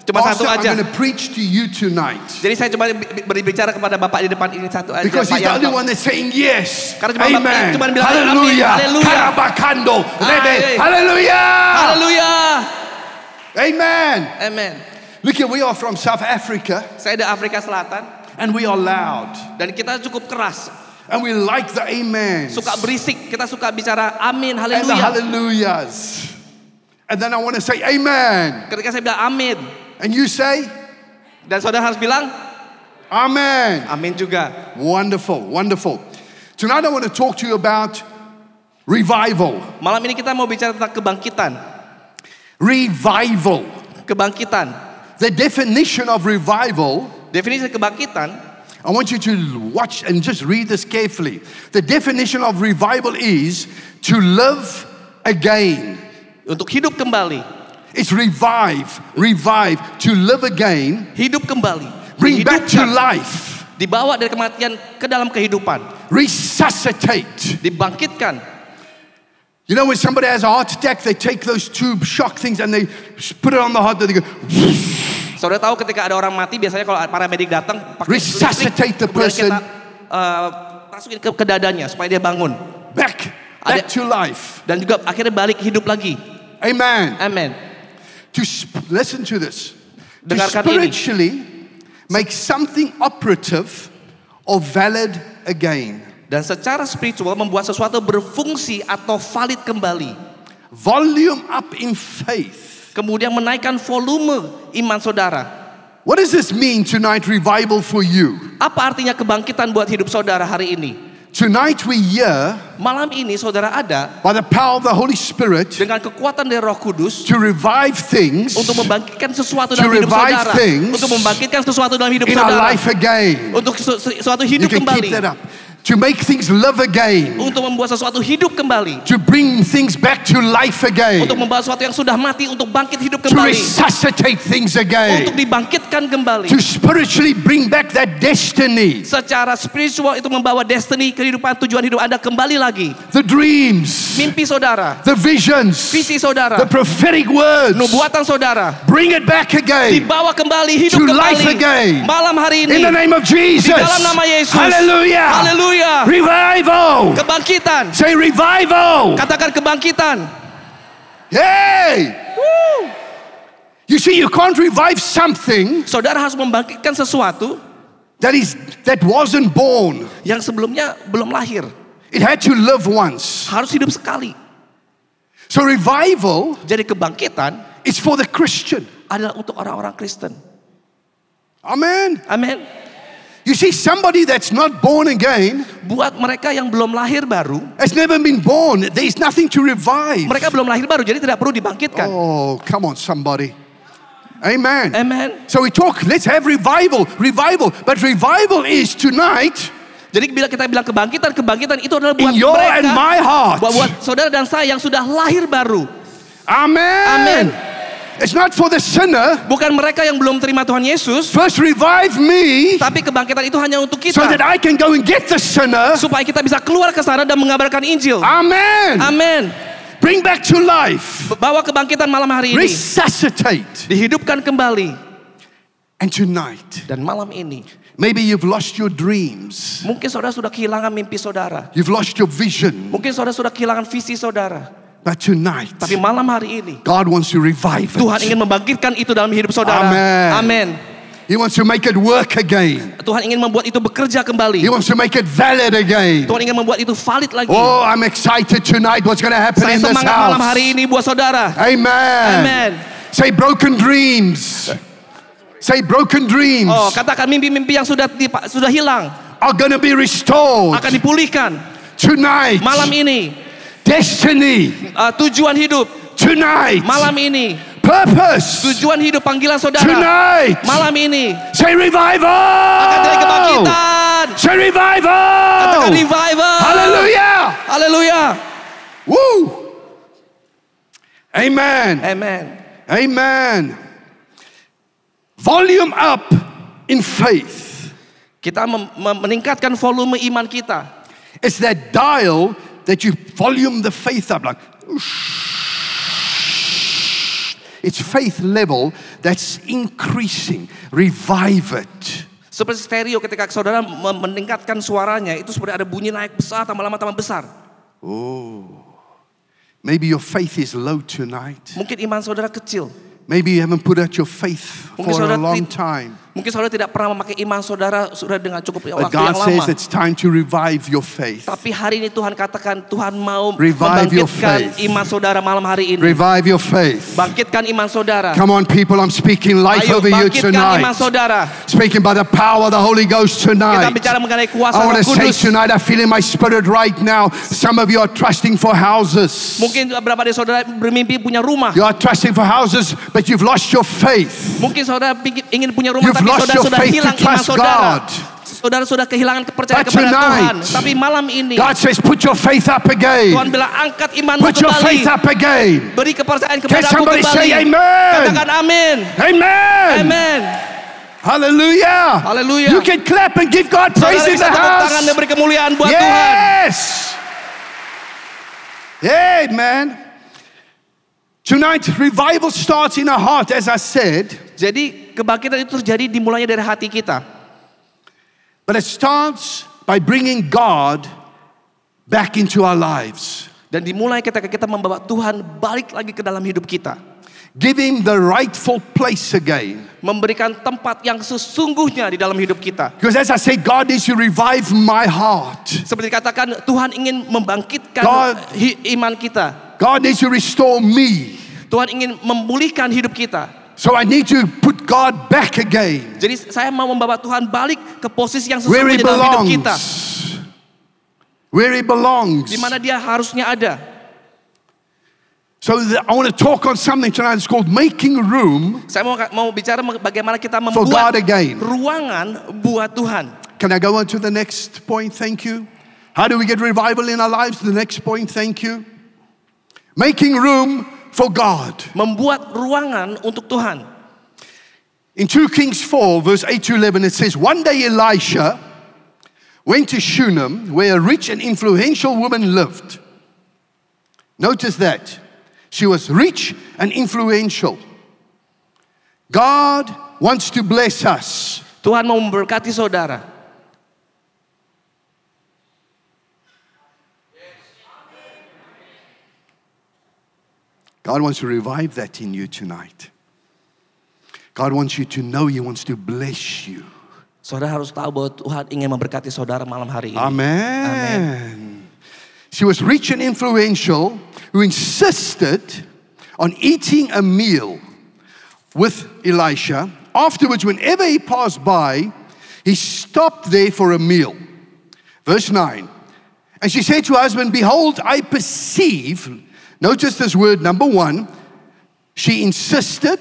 Cuma Pastor, satu I'm aja. going to preach to you tonight. Jadi saya coba berbicara kepada Bapak di depan ini satu aja. Because Pak he's the Yanto. only one that's saying yes. Karena cuma Bapak Amen. cuma bilang Hallelujah. amin. Haleluya. Karabakando. Rebe. Amin. Hallelujah. Haleluya. Amen. Amen. Look here, we are from South Africa Saya dari Afrika Selatan and we are loud. dan kita cukup keras. And we like the amens. Suka berisik, kita suka bicara amin, And the haleluya. hallelujahs. And then I want to say amen. Ketika saya bilang amin, And you say dan saudara harus bilang amen. amin juga. Wonderful, wonderful. Tonight I want to talk to you about revival. Malam ini kita mau bicara tentang kebangkitan. Revival. Kebangkitan. The definition of revival, Definisi kebangkitan, I want you to watch and just read this carefully. The definition of revival is to live again. untuk hidup kembali. It's revive, to live again, Hidup kembali. bring back to Dihidupkan. life, Dibawa dari kematian ke dalam kehidupan. resuscitate. Dibangkitkan. You know when somebody has a heart attack, they take those tube shock things and they put it on the heart and they go, Saudara tahu ketika ada orang mati, biasanya kalau paramedik datang pakai Resuscitate the kemudian person. kita masukin ke dadanya supaya dia bangun. back Ada- to life. Dan juga akhirnya balik hidup lagi. Amen. Amen. Listen to this. To Dengarkan ini. spiritually make something operative or valid again. Dan secara spiritual membuat sesuatu berfungsi atau valid kembali. Volume up in faith. Kemudian menaikkan volume iman saudara. What does this mean tonight, revival for you? Apa artinya kebangkitan buat hidup saudara hari ini? Tonight we hear, Malam ini saudara ada by the power of the Holy Spirit, dengan kekuatan dari Roh Kudus to revive things untuk membangkitkan sesuatu To dalam hidup revive saudara, things untuk membangkitkan sesuatu dalam hidup in our saudara, life again. untuk sesuatu You hidup can kembali, keep that up. To make things live again. untuk membuat sesuatu hidup kembali, To bring things back to life again. untuk membawa sesuatu yang sudah mati untuk bangkit hidup To kembali, resuscitate things untuk again. dibangkitkan kembali. To spiritually bring back that destiny. Secara spiritual itu membawa destiny, kehidupan, tujuan hidup Anda kembali lagi. The dreams. Mimpi saudara, The visions. visi saudara, The prophetic words. nubuatan saudara, Bring it back again. dibawa kembali, hidup To life kembali again. malam hari In ini the name of Jesus. di dalam nama Yesus. Hallelujah. Haleluya. Revival. Kebangkitan. Say revival. Katakan kebangkitan. Hey. You see, you can't revive something Saudara harus membangkitkan sesuatu that wasn't born. yang sebelumnya belum lahir. It had to live once. Harus hidup sekali. So revival Jadi kebangkitan is for the Christian. adalah untuk orang-orang Kristen. Amen. Amin. You see, somebody that's not born again Buat mereka yang belum lahir baru, has never been born. There is nothing to revive. mereka belum lahir baru, jadi tidak perlu dibangkitkan. Oh, come on, somebody. Amen. Amen. So we talk, let's have revival. Revival. But revival is tonight Jadi bila kita bilang kebangkitan, kebangkitan itu adalah buat in your mereka, and my heart. buat saudara dan saya yang sudah lahir baru. Amen. Amen. It's not for the sinner. Bukan mereka yang belum terima Tuhan Yesus, First revive me tapi kebangkitan itu hanya untuk so that kita, I can go and get the sinner. supaya kita bisa keluar ke sana dan mengabarkan Injil. Amen. Amin. Bring back to life. Bawa kebangkitan malam hari ini, Resuscitate. dihidupkan kembali. And tonight, Dan malam ini, maybe you've lost your dreams. mungkin saudara sudah kehilangan mimpi saudara. You've lost your vision. Mungkin saudara sudah kehilangan visi saudara. But tonight, Tapi malam hari ini, God wants to revive Tuhan it. ingin membangkitkan itu dalam hidup saudara. Amen. Amin. He wants to make it work again. Tuhan ingin membuat itu bekerja kembali. He wants to make it valid again. Tuhan ingin membuat itu valid lagi. Oh, I'm excited tonight what's going to happen Saya in this semangat malam house. hari ini buat saudara. Amen. Amen. Say broken dreams. Say broken dreams Oh, katakan mimpi-mimpi yang sudah hilang are going to be restored akan dipulihkan tonight. malam ini. Destiny Tujuan hidup tonight. malam ini. Purpose Tujuan hidup panggilan saudara tonight. malam ini Say revival. akan jadi kebangkitan. Say revival. Katakan revival. Hallelujah. Haleluya. Woo. Amen. Amen. Amen. Volume up in faith. Kita meningkatkan volume iman kita. It's that dial that you volume the faith up like. It's faith level that's increasing. Revive it. Seperti stereo ketika saudara meningkatkan suaranya, itu seperti ada bunyi naik besar, tambah lama tambah besar. Oh. Maybe your faith is low tonight. Mungkin iman saudara kecil. Maybe you haven't put out your faith Mungkin for a saudara long time. Mungkin saudara tidak pernah memakai iman saudara sudah dengan cukup But waktu God yang says lama. it's time to revive your faith. Tapi hari ini Tuhan katakan Tuhan mau Revive your membangkitkan faith. iman saudara malam hari ini. Revive your faith. Bangkitkan iman saudara. Come on, people, I'm speaking life Ayo over you bangkitkan iman tonight. saudara. Speaking by the power of the Holy Ghost Kita tonight. bicara mengenai kuasa I Roh want to say Kudus. tonight, I feel in my spirit right now, some of you are trusting for houses. Mungkin beberapa dari saudara bermimpi punya rumah. You are trusting for houses, but you've lost your faith. Mungkin saudara ingin punya rumah, You've tapi lost saudara your sudah faith to hilang iman trust saudara. God. Saudara sudah kehilangan kepercayaan But kepada tonight, Tuhan. Tapi malam ini God says, put your faith up Tuhan again. bilang angkat imanmu Put your kembali. faith up again. Beri kepercayaan Can kepada aku somebody kembali. say amen? Katakan amin. Amen. Amen. Hallelujah. Hallelujah. You can clap and give God praise Saudara in bisa the tepuk tangan dan house. beri kemuliaan buat Tuhan. Yes. Amen. Tonight, revival starts in our heart, as I said, Jadi kebangkitan itu terjadi dimulainya dari hati kita. but it starts by bringing God back into our lives. Dan dimulai ketika kita membawa Tuhan balik lagi ke dalam hidup kita. Give Him the rightful place again. Memberikan tempat yang sesungguhnya di dalam hidup kita. Because as I say, God needs to revive my heart. Seperti dikatakan, Tuhan ingin membangkitkan God- iman kita. God needs to restore me. Tuhan ingin memulihkan hidup kita. So I need to put God back again. Jadi saya mau membawa Tuhan balik ke posisi yang Where He sesungguhnya dalam hidup kita. belongs. where he belongs. di mana dia harusnya ada. So I want to talk on something tonight. It's called making room. Saya mau bicara bagaimana kita For God membuat again. ruangan buat Tuhan. Can I go on to the next point? Thank you. How do we get revival in our lives? The next point. Thank you. Making room for God. Membuat ruangan untuk Tuhan. In 2 Kings 4, verse 8 to 11, it says, one day Elisha went to Shunem, where a rich and influential woman lived. Notice that. She was rich and influential. God wants to bless us. Tuhan mau memberkati saudara. God wants to revive that in you tonight. God wants you to know He wants to bless you. Saudara harus tahu bahwa Tuhan ingin memberkati saudara malam hari ini. Amen. She was rich and influential, who insisted on eating a meal with Elisha. Afterwards, whenever he passed by, he stopped there for a meal. Verse 9. And she said to her husband, behold, I perceive. Notice this word, number 1, she insisted.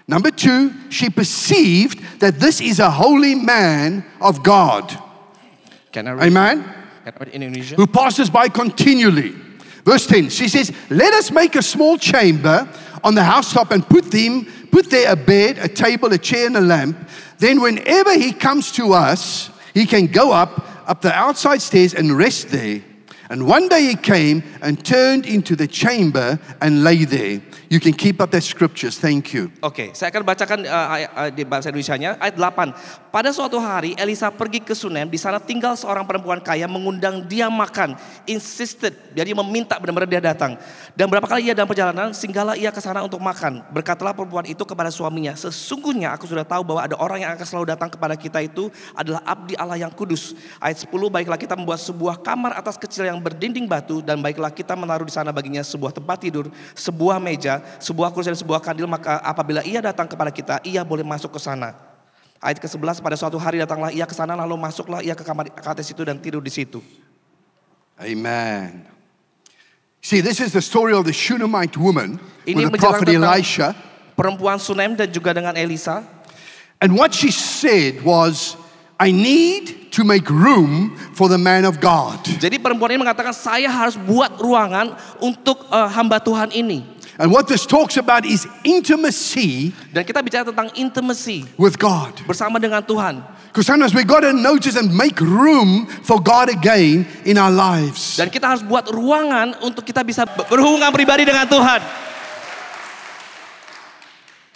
Number 2, she perceived that this is a holy man of God. Can I read? Amen? Can I read in Indonesia? Who passes by continually. Verse 10, she says, let us make a small chamber on the housetop and put there a bed, a table, a chair, and a lamp. Then whenever he comes to us, he can go up the outside stairs and rest there. And one day he came and turned into the chamber and lay there. You can keep up that scriptures. Thank you. Oke, saya akan bacakan di bahasa Indonesianya ayat 8. Pada suatu hari Elisa pergi ke Sunem, di sana tinggal seorang perempuan kaya mengundang dia makan. Insisted, jadi meminta benar-benar dia datang. Dan berapa kali ia dalam perjalanan, singgahlah ia ke sana untuk makan. Berkatalah perempuan itu kepada suaminya, sesungguhnya aku sudah tahu bahwa ada orang yang akan selalu datang kepada kita itu adalah abdi Allah yang kudus. Ayat 10, baiklah kita membuat sebuah kamar atas kecil yang berdinding batu, dan baiklah kita menaruh di sana baginya sebuah tempat tidur, sebuah meja, sebuah kursi dan sebuah kandil, maka apabila ia datang kepada kita, ia boleh masuk ke sana. Ayat ke-11, pada suatu hari datanglah ia ke sana, lalu masuklah ia ke kamar ke atas itu dan tidur di situ. Amen. See, this is the story of the Shunammite woman Ini with the prophet menceritakan Elisha. perempuan Sunem dan juga dengan Elisa. And what she said was, I need to make room for the man of God. Jadi perempuan ini mengatakan, saya harus buat ruangan untuk hamba Tuhan ini. And what this talks about is intimacy Dan kita bicara tentang intimacy with God. bersama dengan Tuhan. Because sometimes we got to notice and make room for God again in our lives. Dan kita harus buat ruangan untuk kita bisa berhubungan pribadi dengan Tuhan.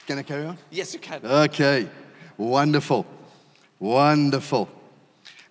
Can I carry on? Yes, you can. Okay. Wonderful. Wonderful.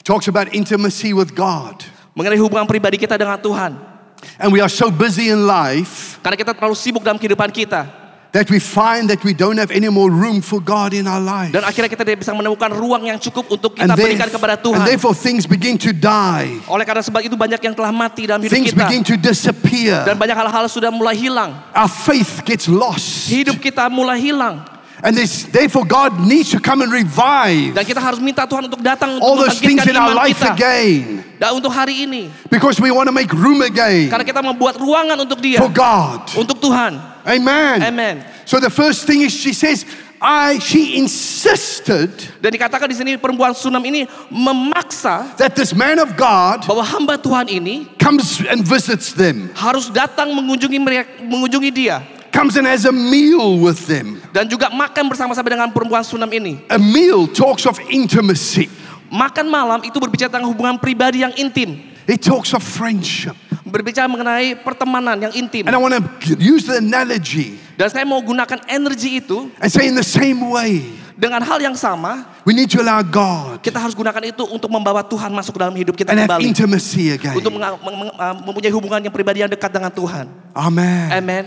Talks about intimacy with God. Mengenai hubungan pribadi kita dengan Tuhan. And we are so busy in life Karena kita terlalu sibuk dalam kehidupan kita. that we find that we don't have any more room for God in our life. Dan akhirnya kita tidak bisa menemukan ruang yang cukup untuk And, kita berikan kepada Tuhan. therefore things begin to die. Oleh karena sebab itu banyak yang telah mati dalam hidup Things kita. begin to disappear. Dan banyak hal-hal sudah mulai hilang. Our faith gets lost. Hidup kita mulai hilang. And therefore God needs to come and revive Dan kita harus minta Tuhan untuk datang all untuk those things in membangkitkan our iman life kita. again. Dan untuk hari ini. Because we want to make room again Karena kita membuat ruangan untuk dia. for God. Untuk Tuhan. Amen. Amen. So the first thing is she says, she insisted Dan dikatakan di sini perempuan Sunem ini memaksa that this man of God bahwa hamba Tuhan ini comes and visits them, harus datang mengunjungi dia. comes and has a meal with them. Dan juga makan bersama-sama dengan perempuan Sunem ini. A meal talks of intimacy. Makan malam itu berbicara tentang hubungan pribadi yang intim. It talks of friendship. Berbicara mengenai pertemanan yang intim. And I want to use the analogy Dan saya mau gunakan energi itu and say in the same way, dengan hal yang sama. we need to allow God Kita harus gunakan itu untuk membawa Tuhan masuk dalam hidup kita and have kembali. intimacy again. Untuk mempunyai hubungan yang pribadi yang dekat dengan Tuhan. Amen. Amen.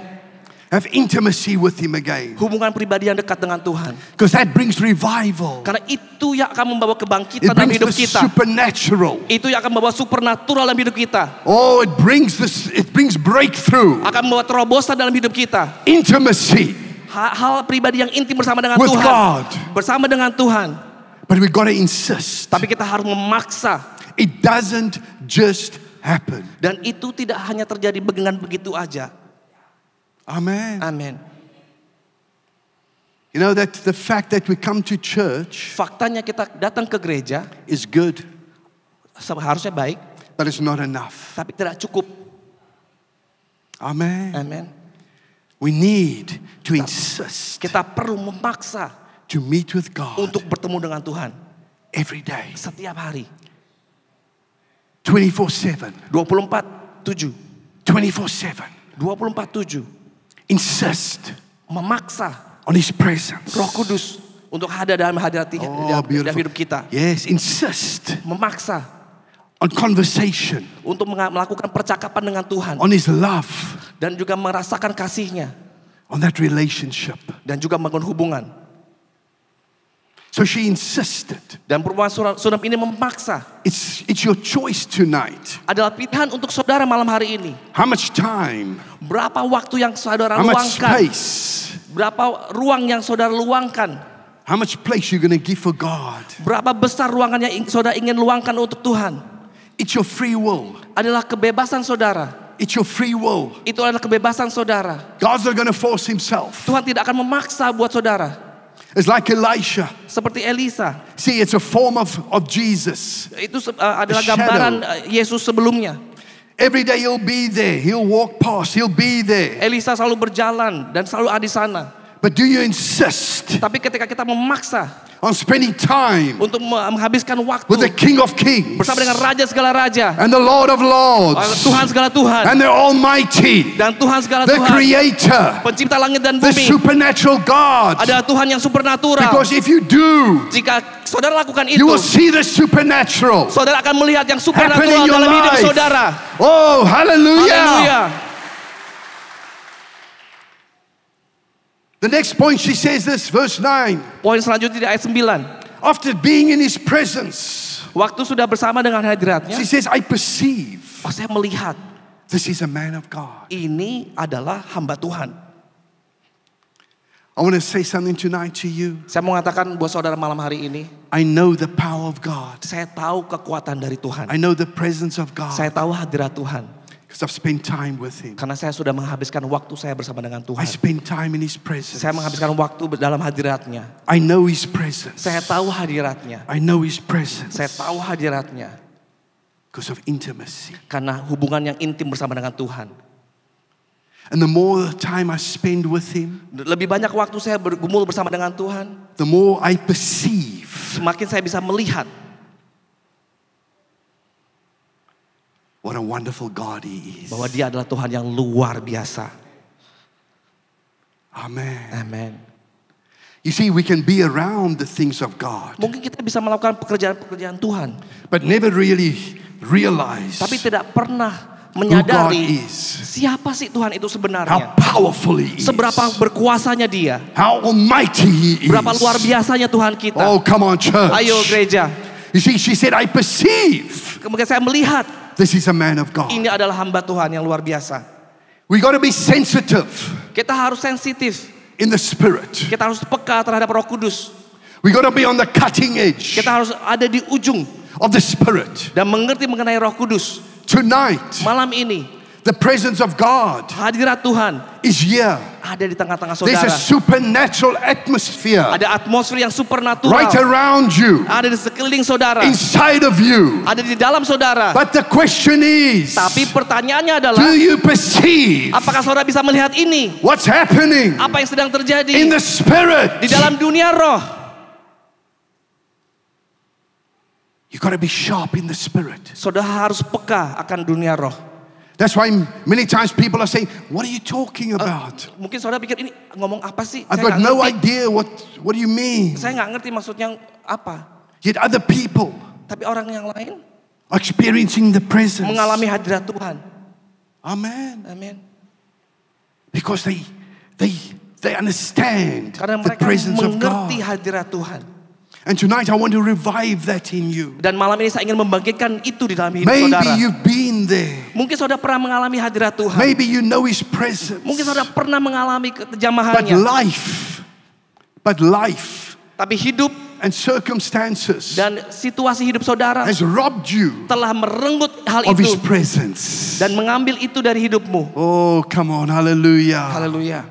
Have intimacy with Him again. Hubungan pribadi yang dekat dengan Tuhan. Because that brings revival. Karena itu yang akan membawa It kebangkitan dalam brings hidup the kita. supernatural. Itu yang akan membawa supernatural dalam hidup kita. Oh, it brings breakthrough. Akan membawa terobosan dalam hidup kita. Intimacy Hal pribadi yang intim bersama dengan with Tuhan. God. Bersama dengan Tuhan. But we got to insist. Tapi kita harus memaksa. It doesn't just happen. Dan itu tidak hanya terjadi dengan begitu aja. Amen. Amin. You know that the fact that we come to church Faktanya kita datang ke gereja is good, harusnya baik, but it's not enough. tapi tidak cukup. Amen. Amin. We need to insist Kita perlu memaksa to meet with God untuk bertemu dengan Tuhan every day, setiap hari, 24/7, 24/7, 24/7. 24/7. Insist Memaksa on His presence. Roh Kudus untuk hadir dalam hadirat dalam hidup kita. Yes, insist Memaksa on conversation, untuk melakukan percakapan dengan Tuhan on His love, dan juga merasakan kasih-Nya on that relationship. dan juga membangun hubungan. So she insisted. Dan perempuan Sunam ini memaksa. It's your choice tonight. Adalah pilihan untuk saudara malam hari ini. How much time? Berapa waktu yang saudara How much luangkan? space? Berapa ruang yang saudara luangkan? How much place you're going to give for God? Berapa besar ruangan yang saudara ingin luangkan untuk Tuhan? It's your free will. Adalah kebebasan saudara. It's your free will. Itu adalah kebebasan saudara. God's not going to force Himself. Tuhan tidak akan memaksa buat saudara. It's like Elisha. Seperti Elisa. See, it's a form of Jesus. Itu adalah shadow. gambaran Yesus sebelumnya. Every day He'll be there. He'll walk past. He'll be there. Elisa selalu berjalan dan selalu ada di sana. But do you insist Tapi ketika kita memaksa on spending time untuk menghabiskan waktu with the King of Kings bersama dengan Raja segala Raja, and the Lord of Lords Tuhan segala Tuhan, and the Almighty, dan Tuhan segala the Tuhan, Creator, pencipta langit dan the bumi, supernatural God? adalah Tuhan yang supernatural. Because if you do, Jika saudara lakukan you itu, will see the supernatural. saudara akan melihat yang Happen supernatural in your dalam hidup life. saudara. Oh, hallelujah. Haleluya. The next point she says this, verse 9. Poin selanjutnya di ayat 9. After being in His presence, Waktu sudah bersama dengan hadiratnya, she says, I perceive saya melihat this is a man of God. ini adalah hamba Tuhan. I want to say something tonight to you. Saya mau mengatakan buat saudara malam hari ini, I know the power of God. saya tahu kekuatan dari Tuhan. I know the presence of God. Saya tahu hadirat Tuhan. Because I've spent time with Him. Karena saya sudah menghabiskan waktu saya bersama dengan Tuhan. I spend time in His presence. Saya menghabiskan waktu dalam hadiratnya. I know His presence. Saya tahu hadiratnya. I know His presence. Saya tahu hadiratnya. Because of intimacy. Karena hubungan yang intim bersama dengan Tuhan. And the more time I spend with Him, Lebih banyak waktu saya bergumul bersama dengan Tuhan, the more I perceive semakin saya bisa melihat what a wonderful God He is. bahwa Dia adalah Tuhan yang luar biasa. Amen. Amin. You see, we can be around the things of God, Mungkin kita bisa melakukan pekerjaan-pekerjaan Tuhan, but never really realize tapi tidak pernah who God menyadari is, siapa sih Tuhan itu how sebenarnya. powerful He is, Seberapa berkuasanya Dia, how almighty He is. berapa luar biasanya Tuhan kita. Oh, come on, church. Ayo gereja. You see, she said, I perceive Kemudian saya melihat this is a man of God. ini adalah hamba Tuhan yang luar biasa. We got to be sensitive Kita harus sensitif, in the spirit. kita harus peka terhadap Roh Kudus. We got to be on the cutting edge Kita harus ada di ujung of the spirit. dan mengerti mengenai Roh Kudus. Tonight, Malam ini the presence of God hadirat Tuhan is here. ada di tengah-tengah There's a saudara. supernatural atmosphere Ada atmosfer yang supernatural right around you, ada di sekeliling saudara, inside of you. ada di dalam saudara. But the question is, Tapi pertanyaannya adalah, do you perceive apakah saudara bisa melihat ini? what's happening Apa yang sedang terjadi in the spirit? di dalam dunia roh? You got to be sharp in the spirit. Saudara harus peka akan dunia roh. That's why many times people are saying, what are you talking about? Mungkin saudara pikir ini ngomong apa sih? I've Saya got nggak no ngerti. idea what do you mean. Saya nggak ngerti maksudnya apa. Yet other people Tapi orang yang lain are experiencing the presence. mengalami hadirat Tuhan. Amen. Amin. Because they understand Karena the mereka presence of mengerti God. hadirat Tuhan. And tonight I want to revive that in you. Dan malam ini saya ingin membangkitkan itu di dalam hidup Maybe saudara. you've been there. Mungkin saudara pernah mengalami hadirat Tuhan. Maybe you know His presence. Mungkin saudara pernah mengalami But kejamahannya. life, Tapi hidup and circumstances dan situasi hidup saudara has robbed you telah merenggut hal of His itu presence. dan mengambil itu dari hidupmu. Oh, come on, hallelujah. Haleluya.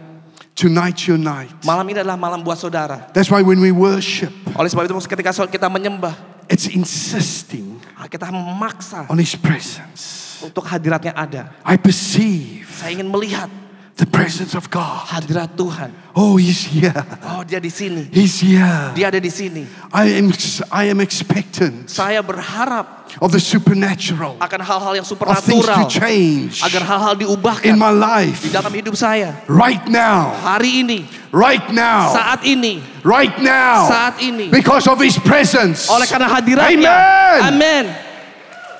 Tonight's your night. Malam ini adalah malam buat saudara. That's why when we worship, Oleh sebab itu ketika kita menyembah, it's insisting kita memaksa on His presence. untuk hadiratnya ada. I perceive Saya ingin melihat the presence of God. hadirat Tuhan. Oh, He's here. Oh, dia di sini. He's here. Dia ada di sini. I am expectant Saya berharap of the supernatural, akan hal-hal yang of things to supernatural change agar hal-hal in diubahkan my life di dalam hidup saya. right now, Hari ini, right now, saat ini, right now, saat ini. because of His presence. Oleh karena hadiratnya. Amen. Amin.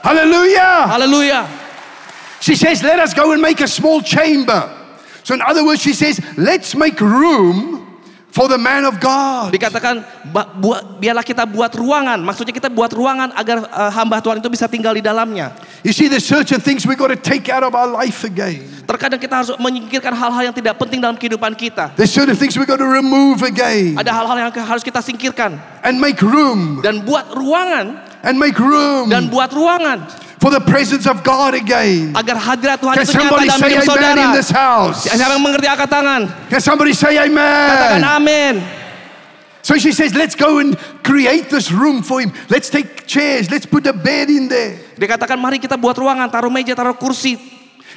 Hallelujah. Haleluya. She says, let us go and make a small chamber. So in other words, she says, let's make room for the man of God. Dikatakan biarlah kita buat ruangan. Maksudnya kita buat ruangan agar hamba Tuhan itu bisa tinggal di dalamnya. You see, there's certain things we got to take out of our life again. Terkadang kita harus menyingkirkan hal-hal yang tidak penting dalam kehidupan kita. There's certain things we got to remove again Ada hal-hal yang harus kita singkirkan and make room dan buat ruangan and make room dan buat ruangan for the presence of God again. agar hadirat Tuhan Can itu nyata somebody dalam say hidup amen saudara. in this house? Siapa yang mengerti angkat tangan? Can somebody say Katakan amen? amin. So she says, let's go and create this room for Him. Let's take chairs. Let's put a bed in there. Dikatakan mari kita buat ruangan, taruh meja, taruh kursi.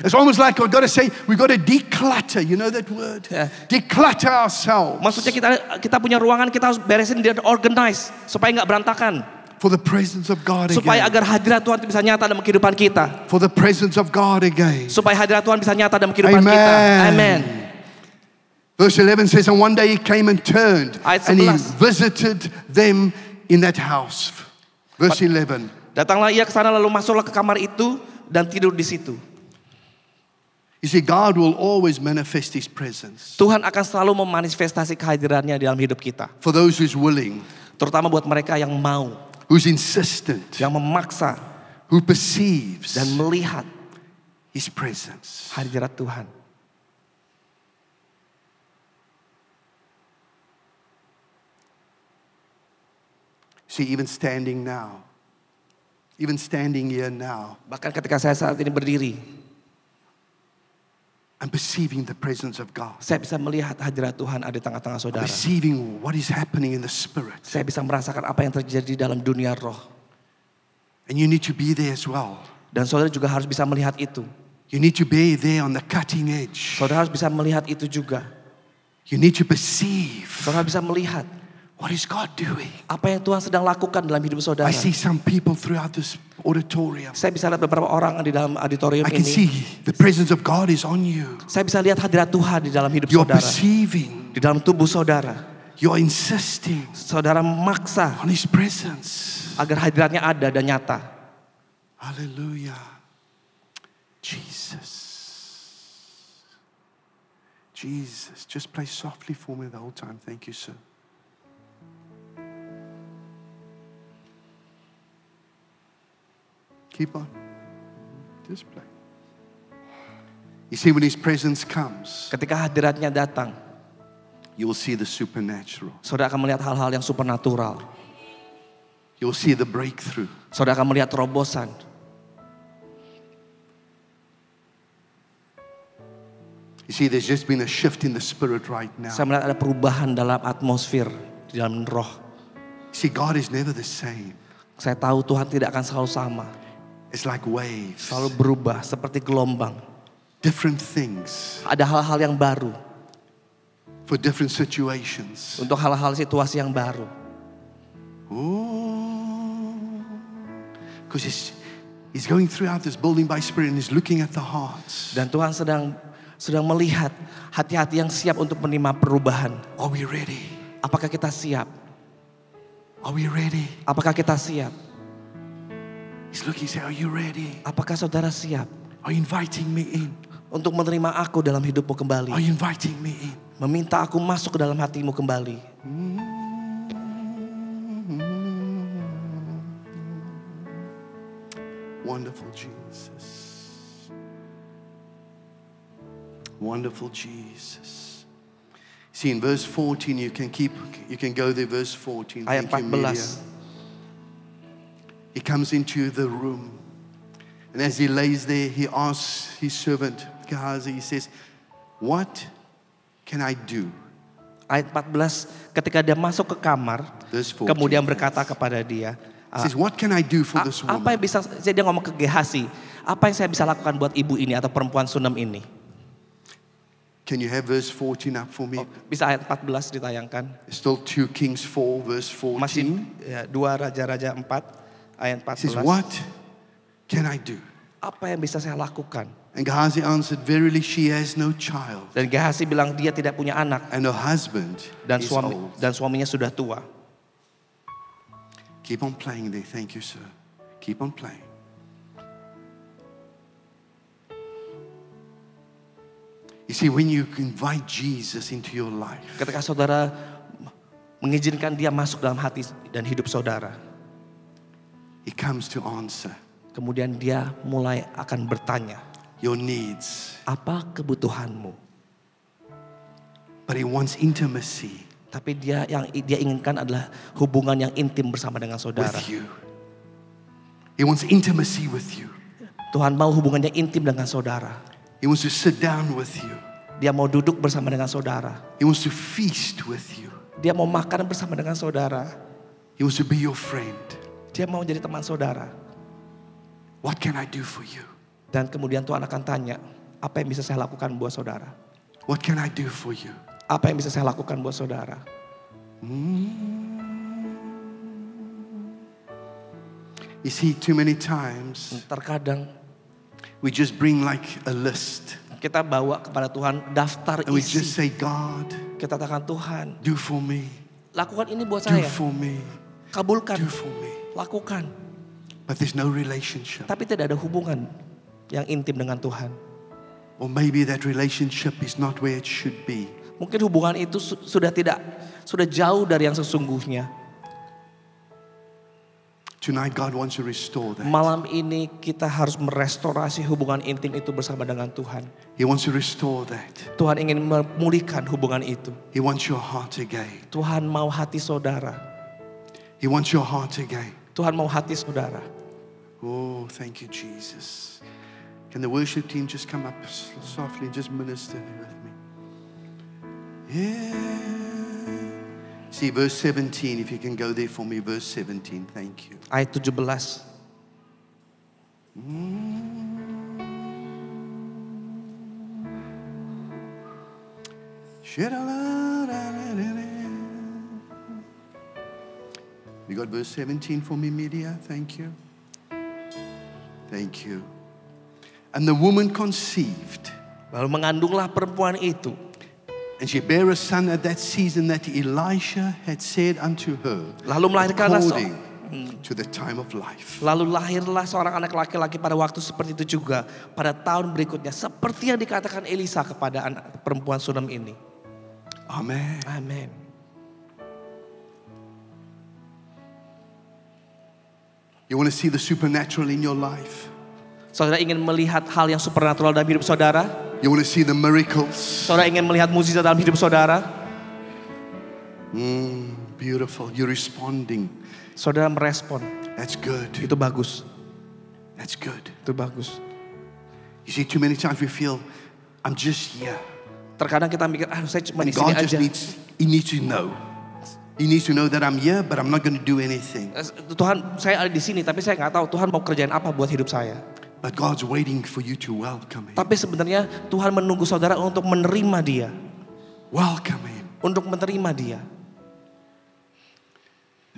It's almost like I've got to say, we've got to declutter. You know that word? Yeah. Declutter ourselves Maksudnya kita punya ruangan, kita harus beresin dan organize supaya nggak berantakan. for the presence of God Supaya again. agar hadirat Tuhan itu bisa nyata dalam kehidupan kita. For the presence of God again. Supaya hadirat Tuhan bisa nyata dalam kehidupan Amen. kita. Amen. Verse 11 says, and one day He came and turned Ayat and He 11. visited them in that house. Verse 11. Datanglah ia ke sana lalu masuklah ke kamar itu dan tidur di situ. You see, God will always manifest His presence Tuhan akan selalu memanifestasi kehadirannya dalam hidup kita. for those who's willing, Terutama buat mereka yang mau, who's insistent, yang memaksa who perceives dan melihat His presence. hadirat Tuhan. See, even standing now, even standing here now, Bahkan ketika saya saat ini berdiri, I'm perceiving the presence of God. saya bisa melihat hadirat Tuhan ada di tengah-tengah saudara. Perceiving what is happening in the Spirit. Saya bisa merasakan apa yang terjadi dalam dunia roh. And you need to be there as well. Dan saudara juga harus bisa melihat itu. You need to be there on the cutting edge. Saudara harus bisa melihat itu juga. You need to perceive Saudara bisa melihat what is God doing. apa yang Tuhan sedang lakukan dalam hidup saudara. I see some people throughout this auditorium. Saya bisa lihat beberapa orang di dalam auditorium I can ini. see the presence of God is on you. Saya bisa lihat hadirat Tuhan di dalam hidup You're saudara. perceiving. Di dalam tubuh saudara. You're insisting Saudara memaksa on His presence. agar hadiratnya ada dan nyata. Hallelujah. Jesus. Jesus. Just play softly for me the whole time. Thank you, sir. Keep on. Just play. You see, when His presence comes, Ketika hadiratnya datang, you will see the supernatural. saudara akan melihat hal-hal yang supernatural. You'll see the breakthrough. Saudara akan melihat terobosan. You see, there's just been a shift in the Spirit right now. Saya melihat ada perubahan dalam atmosfer, di dalam roh. See, God is never the same. Saya tahu Tuhan tidak akan selalu sama. It's like waves. Selalu berubah seperti gelombang. Different things Ada hal-hal yang baru. for different situations. Untuk hal-hal situasi yang baru. Because he's going throughout this building by Spirit and He's looking at the hearts. Dan Tuhan sedang melihat hati-hati yang siap untuk menerima perubahan. Are we ready? Apakah kita siap? Are we ready? Apakah kita siap? He's looking, say, are you ready? Apakah saudara siap Are you inviting me in? untuk menerima aku dalam hidupmu kembali? Are you inviting me in? Meminta aku masuk ke dalam hatimu kembali. Wonderful Jesus. Wonderful Jesus. See, in verse 14, you can go there, verse 14. Ayat Thank you, Media. 14. He comes into the room. And as he lays there, he asks his servant, Gehazi, he says, what can I do? Ayat 14, ketika dia masuk ke kamar, Verse 14. kemudian berkata kepada dia, He says, what can I do for this apa woman? yang bisa, dia ngomong ke Gehazi, apa yang saya bisa lakukan buat ibu ini atau perempuan Sunem ini? Can you have verse 14 up for me? Bisa ayat 14 ditayangkan. Still 2 Kings 4, verse 14. Masih ya, 2 Raja-Raja 4, ayat He says, 14. what can I do? Apa yang bisa saya lakukan? And Gehazi answered, verily she has no child. Dan Gehazi bilang dia tidak punya anak And her husband dan is suami old. dan suaminya sudah tua. Keep on playing there. Thank you, sir. Keep on playing. You see, when you invite Jesus into your life, Ketika saudara mengizinkan dia masuk dalam hati dan hidup saudara, He comes to answer kemudian dia mulai akan bertanya, your needs. apa kebutuhanmu? But He wants intimacy Tapi yang dia inginkan adalah hubungan yang intim bersama dengan saudara. with you. He wants intimacy with you. Tuhan mau hubungannya intim dengan saudara. He wants to sit down with you. Dia mau duduk bersama dengan saudara. He wants to feast with you. Dia mau makan bersama dengan saudara. He wants to be your friend. Dia mau jadi teman saudara. What can I do for you? Dan kemudian Tuhan akan tanya, apa yang bisa saya lakukan buat saudara? What can I do for you? Apa yang bisa saya lakukan buat saudara? You see, too many times Terkadang we just bring like a list. kita bawa kepada Tuhan daftar And we just isi. say, God, Kita katakan, Tuhan, do for me. lakukan ini buat Do saya. for me. Kabulkan, Do for me. lakukan. But there's no relationship. Tapi tidak ada hubungan yang intim dengan Tuhan. Or maybe that relationship is not where it should be. Mungkin hubungan itu sudah jauh dari yang sesungguhnya. Tonight God wants to restore that. Malam ini kita harus merestorasi hubungan intim itu bersama dengan Tuhan. He wants to restore that. Tuhan ingin memulihkan hubungan itu. He wants your heart again. Tuhan mau hati saudara. He wants your heart again. Tuhan mau hati saudara. Oh, thank you, Jesus. Can the worship team just come up softly and just minister with me? Yeah. See verse 17, if you can go there for me, verse 17. Thank you. Ayat 17. You got verse 17 for me, media? Thank you. Thank you. And the woman conceived. Lalu mengandunglah perempuan itu. And she bare a son at that season that Elisha had said unto her, Lalu melahirkanlah according to the time of life. Lalu lahirlah seorang anak laki-laki pada waktu seperti itu juga pada tahun berikutnya, seperti yang dikatakan Elisa kepada anak perempuan Sunem ini. Amen. Amin. You want to see the supernatural in your life? Saudara ingin melihat hal yang supernatural dalam hidup saudara? You want to see the miracles? Saudara ingin melihat mukjizat dalam hidup saudara? Beautiful. You're responding. Saudara merespon. That's good. Itu bagus. That's good. Itu bagus. You see, too many times we feel, I'm just here. Terkadang kita mikir, saya cuma And di sini God just aja. He needs to know. He needs to know that I'm here, but I'm not going to do anything. Tuhan, saya ada di sini, tapi saya nggak tahu Tuhan mau kerjain apa buat hidup saya. But God's waiting for you to welcome Him. Tapi sebenarnya Tuhan menunggu saudara untuk menerima dia. Welcome Him. Untuk menerima dia.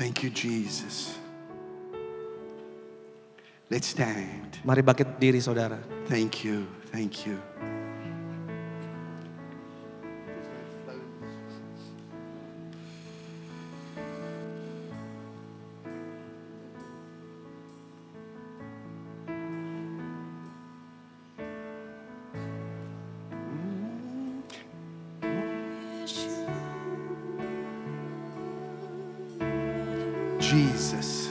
Thank you, Jesus. Let's stand. Mari bangkit diri saudara. Thank you. Thank you. Jesus.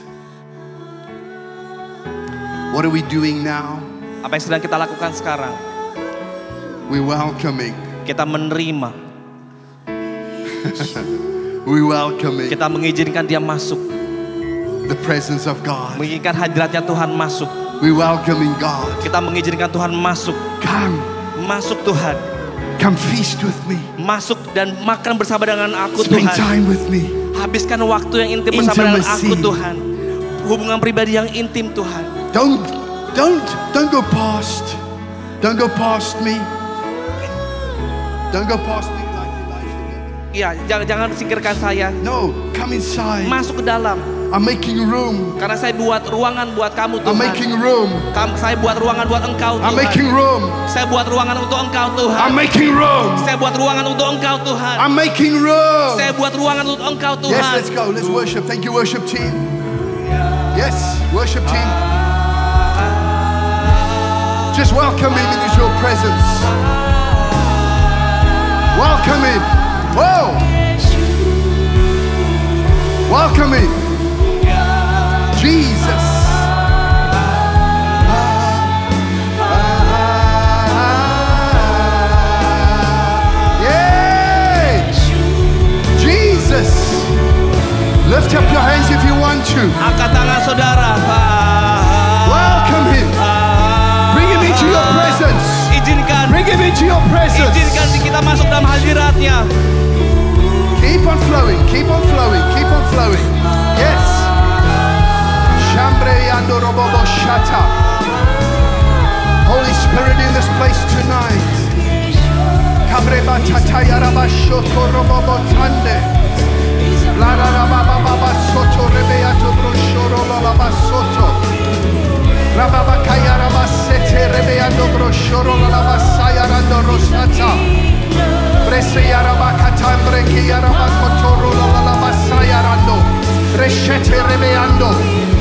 What are we doing now? Apa yang sedang kita lakukan sekarang? We're welcoming. Kita menerima. We welcome it. Kita mengizinkan dia masuk. The presence of God. Mengizinkan hadiratnya Tuhan masuk. We welcoming God. Kita mengizinkan Tuhan masuk. Come. Masuk Tuhan. Come feast with me. Masuk dan makan bersama dengan aku Spend Tuhan. time with me. Habiskan waktu yang intim bersama dengan aku Intimacy. Tuhan. Hubungan pribadi yang intim Tuhan. Don't go past. Don't go past me. Don't go past me like Elijah. Iya, jangan singkirkan saya. No, come inside. Masuk ke dalam. I'm making room. Karena saya buat ruangan buat kamu Tuhan. I'm making room. Saya buat ruangan buat engkau Tuhan. I'm making room. Saya buat ruangan untuk engkau Tuhan. I'm making room. Saya buat ruangan untuk engkau Tuhan. I'm making room. Saya buat ruangan untuk engkau Tuhan. Yes, let's go. Let's worship. Thank you, worship team. Yes, worship team. Just welcome him into your presence. Welcome him. Whoa. Welcome him. Jesus. Yay! Jesus. Lift up your hands if you want to. Angkat tangan saudara. Welcome him. Bring him into your presence. Izinkan. Bring him into your presence. Izinkan kita masuk dalam hadiratnya. Keep on flowing. Keep on flowing. Keep on flowing. Yes. Shambre yando robobo shata. Holy Spirit in this place tonight. Kabreba tataya raba shoto robobo tande. La la la ba ba ba ba soto rebeato broshoro la ba soto. Raba ba kaya raba sete rebeando broshoro la ba sayarando rosata. Brese yaraba katambre ki yaraba kotoro la ba sayarando. Reshete rebeando.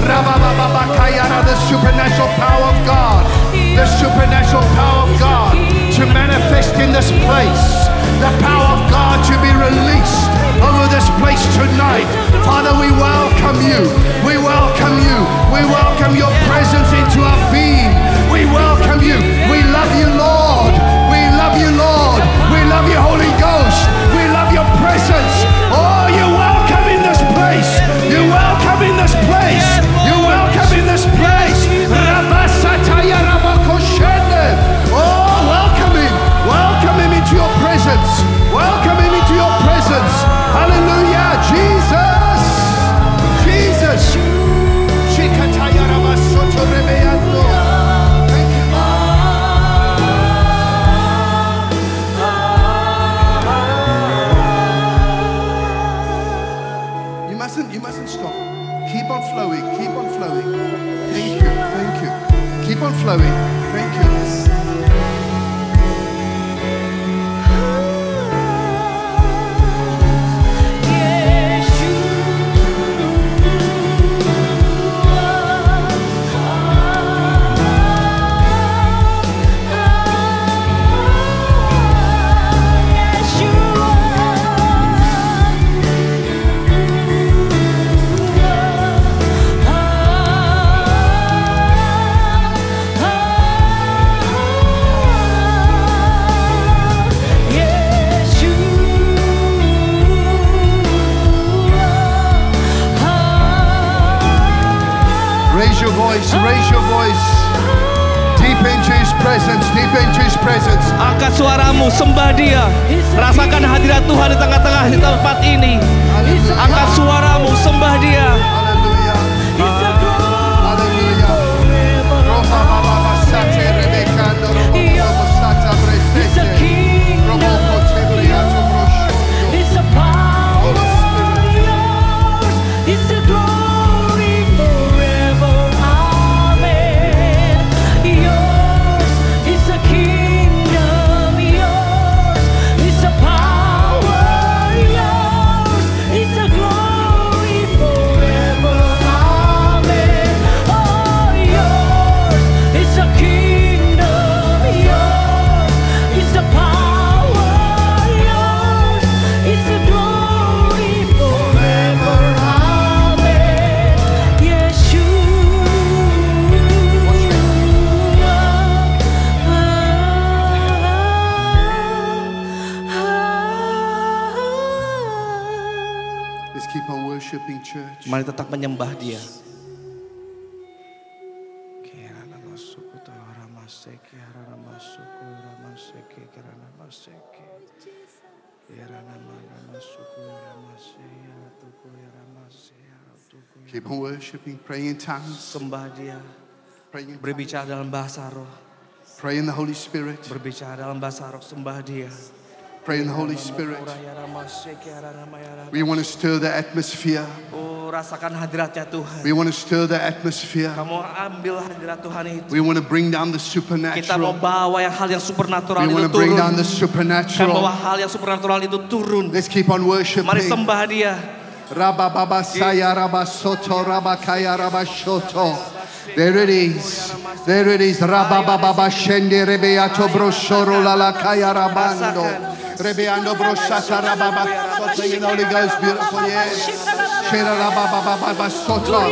Raba ba ba ba kaya the supernatural power of God. The supernatural power of God to manifest in this place. The power of God to be released over this place tonight. Father, we welcome you. We welcome you. We welcome your presence into our being. We welcome you. We love you, Lord. We love you, Lord. We love you, Holy Ghost. We love your presence. Oh, you're welcome in this place. You're welcome in this place. You're welcome in this place. Rabasataya rabakoshende. Oh, welcome him. Welcome him into your presence. Welcome him into your presence. Hallelujah, Jesus. Jesus. Shikataya rabasoto rebeando. Thank you. You mustn't stop. Keep on flowing. Keep on flowing. Thank you. Thank you. Keep on flowing. Thank you. Raise your voice. Deep into his presence, deep into his presence. Angkat suaramu, sembah dia. Rasakan hadirat Tuhan di tengah-tengah di tempat ini. Angkat suaramu, sembah dia. Hallelujah. Hallelujah. Roha baba sate rebeka robo sata presete. Robo kotebriato brosho. It's a power yours. It's a glory forever. Amen. Yours is a kingdom. Yours is a power. Yours is a glory forever. Mari tetap menyembah Dia. Keep on worshiping, praying in tongues. Sembah Dia. Praying in tongues. Berbicara dalam bahasa roh. Pray in the Holy Spirit. Berbicara dalam bahasa roh. Sembah Dia. Pray in the Holy Spirit. We want to stir the atmosphere. Oh, rasakan hadiratnya Tuhan. We want to stir the atmosphere. Kamu ambil hadirat Tuhan itu. We want to bring down the Kita mau supernatural. bawa hal yang supernatural We itu want to bring turun. down the Kita bawa supernatural. hal yang supernatural itu turun. Let's keep on Mari worshiping. sembah Dia. Rabba Baba Saya Rabba Soto Rabba Kaya Rabba Shoto. There it is. There it is. Rabba Baba Shende Rebeato Broshoro Lala Kaya Rabando. Rebeando Broshata Rabba Baba. Sing in Holy Ghost, beautiful, yes. Shera Rabba Baba Soto.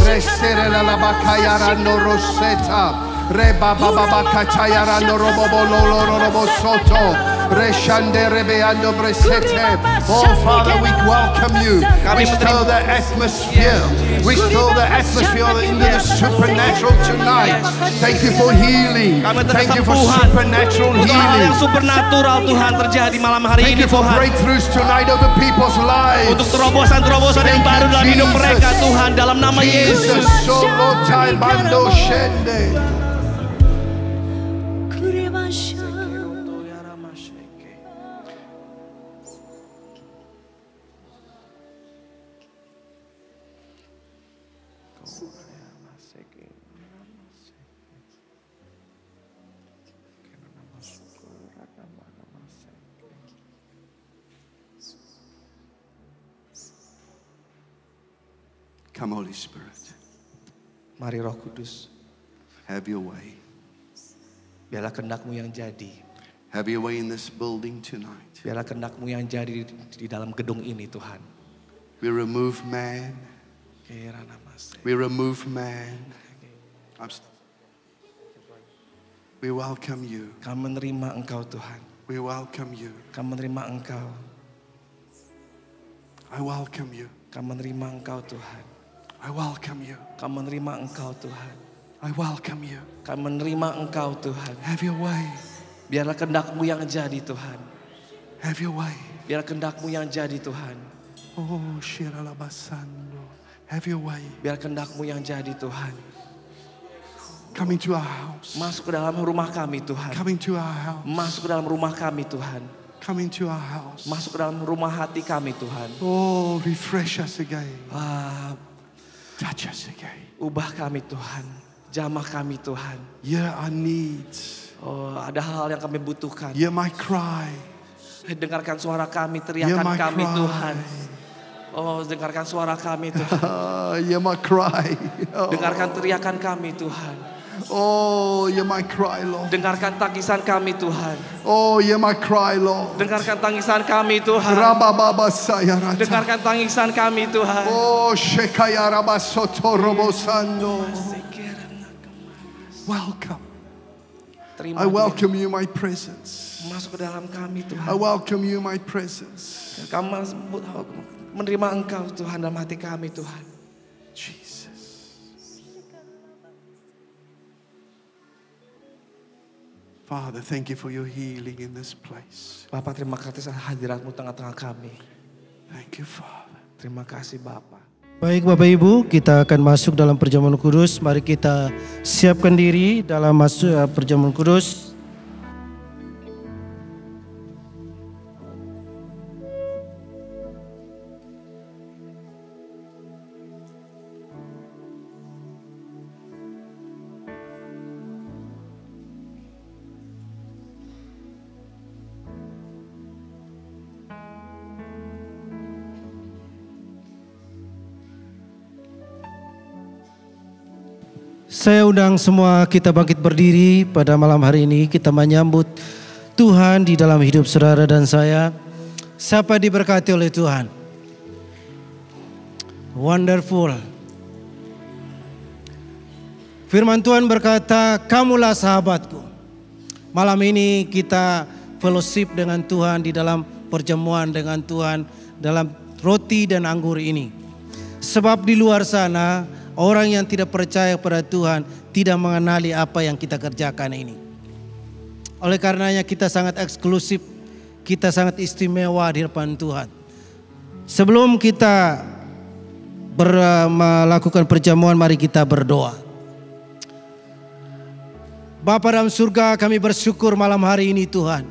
Resere Lala Bakaya Rando Rosetta. Reba Baba Kataya Rando Robo Lolo Robo Soto. Reshande Rebeando Bresete. Oh Father, we welcome you. We stir the atmosphere. We stir the atmosphere into the supernatural tonight. Thank you for healing. Thank you for supernatural Untuk hal yang healing. supernatural Tuhan terjadi malam hari Thank ini you for Tuhan. breakthroughs tonight over people's lives. Untuk terobosan-terobosan yang Thank baru you, dalam hidup Jesus. mereka Tuhan. Dalam nama Jesus, Yesus. solo tai bando shende. Come, Holy Spirit, Mari Roh Kudus, have your way. biarlah kehendak-Mu yang jadi. Have your way in this building tonight. Biarlah kehendak-Mu yang jadi di dalam gedung ini Tuhan. We remove man. We remove man. We welcome you. Kami menerima Engkau Tuhan. We welcome you. Kami menerima Engkau. I welcome you. Kami menerima Engkau Tuhan. I welcome you. Kami menerima Engkau Tuhan. I welcome you. Kami menerima Engkau Tuhan. Have your way. Biarlah kehendak-Mu yang jadi Tuhan. Have your way. Biarlah kehendak-Mu yang jadi Tuhan. Oh, Shiralabasando. Have your way. Biar kehendak-Mu yang jadi Tuhan. Come into our house. Masuk ke dalam rumah kami Tuhan. Come into our house. Masuk ke dalam rumah kami Tuhan. Come into our house. Masuk ke dalam rumah hati kami Tuhan. Oh, refresh us again. Touch us again. Ubah kami Tuhan. Jamah kami Tuhan. Hear our needs. Oh, ada hal yang kami butuhkan. Hear my cry. Dengarkan suara kami, Hear teriakan my kami cry. Tuhan. Oh, dengarkan suara kami Tuhan. Hear my cry. Dengarkan teriakan kami Tuhan. Oh, hear my cry, Lord. Dengarkan tangisan kami Tuhan. Oh, hear my cry, Lord. Dengarkan tangisan kami Tuhan. Rabababa sayarata. Dengarkan tangisan kami Tuhan. Oh, shekaya rabasoto robosando. Welcome. Terima I Dia. welcome you, my presence. Masuk ke dalam kami I Tuhan. welcome you, my presence. Kami menerima Engkau Tuhan dalam hati kami Tuhan. Jesus. Father, thank you for your healing in this place. Bapak, terima kasih hadirat-Mu tengah-tengah kami. Thank you, Father. Terima kasih Bapak. Baik Bapak Ibu, kita akan masuk dalam perjamuan kudus. Mari kita siapkan diri dalam masuk perjamuan kudus. Saya undang semua kita bangkit berdiri pada malam hari ini. Kita menyambut Tuhan di dalam hidup saudara dan saya. Siapa diberkati oleh Tuhan? Wonderful. Firman Tuhan berkata, kamulah sahabatku. Malam ini kita fellowship dengan Tuhan di dalam perjamuan dengan Tuhan dalam roti dan anggur ini. Sebab di luar sana orang yang tidak percaya pada Tuhan tidak mengenali apa yang kita kerjakan ini. Oleh karenanya kita sangat eksklusif, kita sangat istimewa di depan Tuhan. Sebelum kita melakukan perjamuan, mari kita berdoa. Bapa dalam surga, kami bersyukur malam hari ini Tuhan.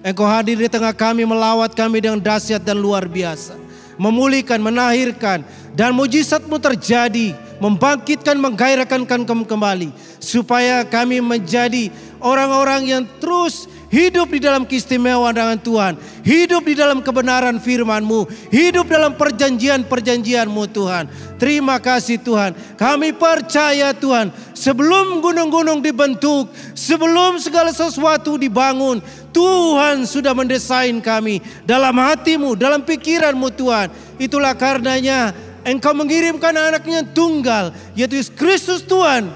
Engkau hadir di tengah kami, melawat kami dengan dahsyat dan luar biasa. Memulihkan, menahirkan, dan mujizat-Mu terjadi. Membangkitkan, menggairahkan kami kembali. Supaya kami menjadi orang-orang yang terus hidup di dalam keistimewaan dengan Tuhan. Hidup di dalam kebenaran firman-Mu. Hidup dalam perjanjian-perjanjian-Mu Tuhan. Terima kasih Tuhan. Kami percaya Tuhan, sebelum gunung-gunung dibentuk, sebelum segala sesuatu dibangun, Tuhan sudah mendesain kami dalam hati-Mu, dalam pikiran-Mu Tuhan. Itulah karenanya Engkau mengirimkan anaknya tunggal, yaitu Kristus Tuhan,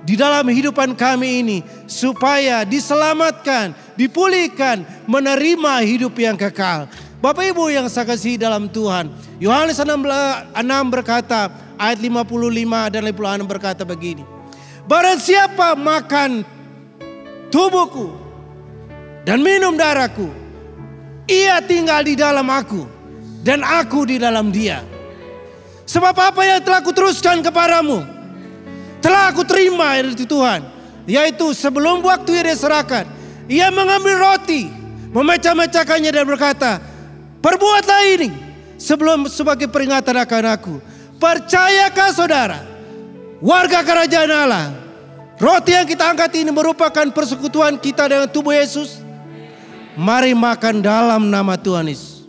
di dalam kehidupan kami ini, supaya diselamatkan, dipulihkan, menerima hidup yang kekal. Bapak Ibu yang saya kasihi dalam Tuhan, Yohanes 6 berkata, ayat 55 dan 56 berkata begini. Barang siapa makan tubuhku dan minum darahku, ia tinggal di dalam aku dan aku di dalam dia. Sebab apa yang telah kuteruskan kepadamu telah aku terima dari Tuhan, yaitu sebelum waktu ia diserahkan, ia mengambil roti, memecah-mecahkannya dan berkata, perbuatlah ini sebelum sebagai peringatan akan aku. Percayakah saudara, warga kerajaan Allah, roti yang kita angkat ini merupakan persekutuan kita dengan tubuh Yesus? Mari makan dalam nama Tuhan Yesus.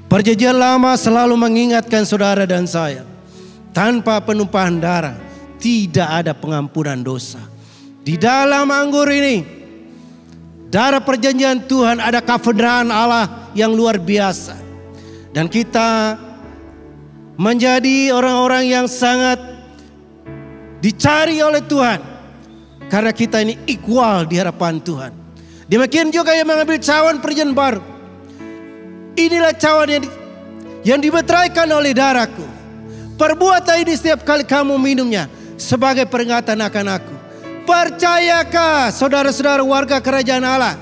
Perjanjian lama selalu mengingatkan saudara dan saya, tanpa penumpahan darah tidak ada pengampunan dosa. Di dalam anggur ini, darah perjanjian Tuhan, ada kebenaran Allah yang luar biasa. Dan kita menjadi orang-orang yang sangat dicari oleh Tuhan, karena kita ini equal di hadapan Tuhan. Demikian juga yang mengambil cawan perjanjian baru. Inilah cawan yang dimeteraikan oleh darahku. Perbuatlah ini setiap kali kamu minumnya sebagai peringatan akan aku. Percayakah saudara-saudara warga kerajaan Allah,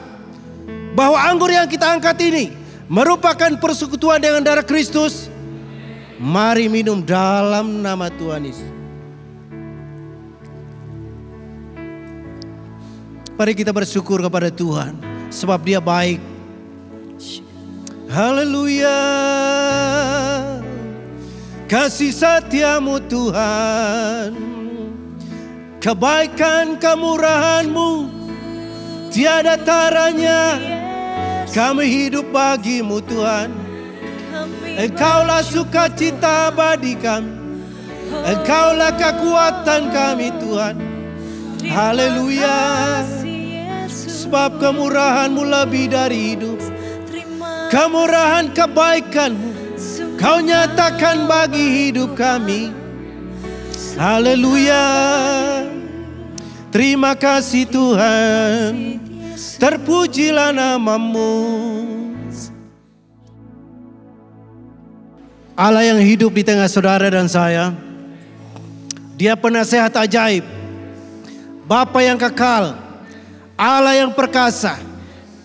bahwa anggur yang kita angkat ini merupakan persekutuan dengan darah Kristus? Mari minum dalam nama Tuhan Yesus. Mari kita bersyukur kepada Tuhan, sebab Dia baik. Haleluya, kasih setiamu Tuhan, kebaikan kemurahan-Mu tiada taranya. Kami hidup bagimu Tuhan, Engkaulah sukacita abadi kami, Engkaulah kekuatan kami Tuhan. Haleluya, sebab kemurahan-Mu lebih dari hidup. Kemurahan kebaikan-Mu Kau nyatakan bagi hidup kami. Haleluya, terima kasih Tuhan, terpujilah nama-Mu. Allah yang hidup di tengah saudara dan saya, Dia penasehat ajaib, Bapa yang kekal, Allah yang perkasa,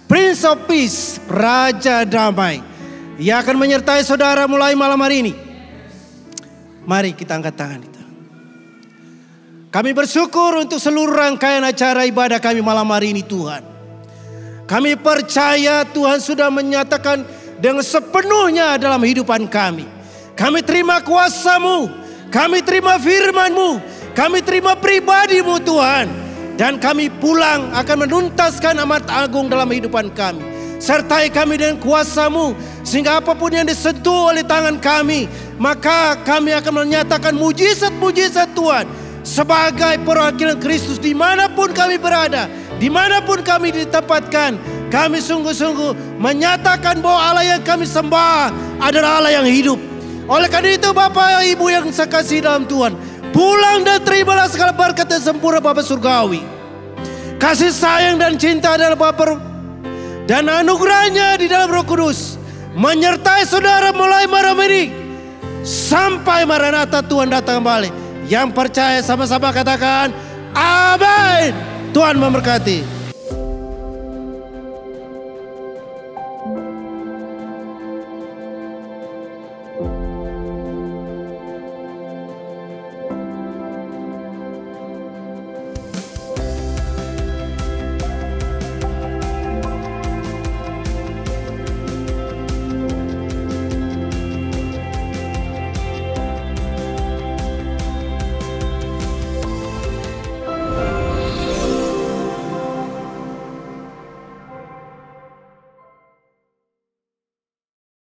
Prince of Peace, Raja Damai, yang akan menyertai saudara mulai malam hari ini. Mari kita angkat tangan kita. Kami bersyukur untuk seluruh rangkaian acara ibadah kami malam hari ini Tuhan. Kami percaya Tuhan sudah menyatakan dengan sepenuhnya dalam kehidupan kami. Kami terima kuasa-Mu, kami terima firman-Mu, kami terima pribadi-Mu Tuhan. Dan kami pulang akan menuntaskan amat agung dalam kehidupan kami. Sertai kami dengan kuasa-Mu, sehingga apapun yang disentuh oleh tangan kami, maka kami akan menyatakan mujizat-mujizat Tuhan sebagai perwakilan Kristus dimanapun kami berada, dimanapun kami ditempatkan. Kami sungguh-sungguh menyatakan bahwa Allah yang kami sembah adalah Allah yang hidup. Oleh karena itu Bapak Ibu yang saya kasih dalam Tuhan, Pulang dan terimalah segala berkat yang sempurna Bapa Surgawi. Kasih sayang dan cinta adalah Bapa dan anugerahnya di dalam Roh Kudus menyertai saudara mulai malam ini sampai Maranatha Tuhan datang kembali. Yang percaya sama-sama katakan amin. Tuhan memberkati.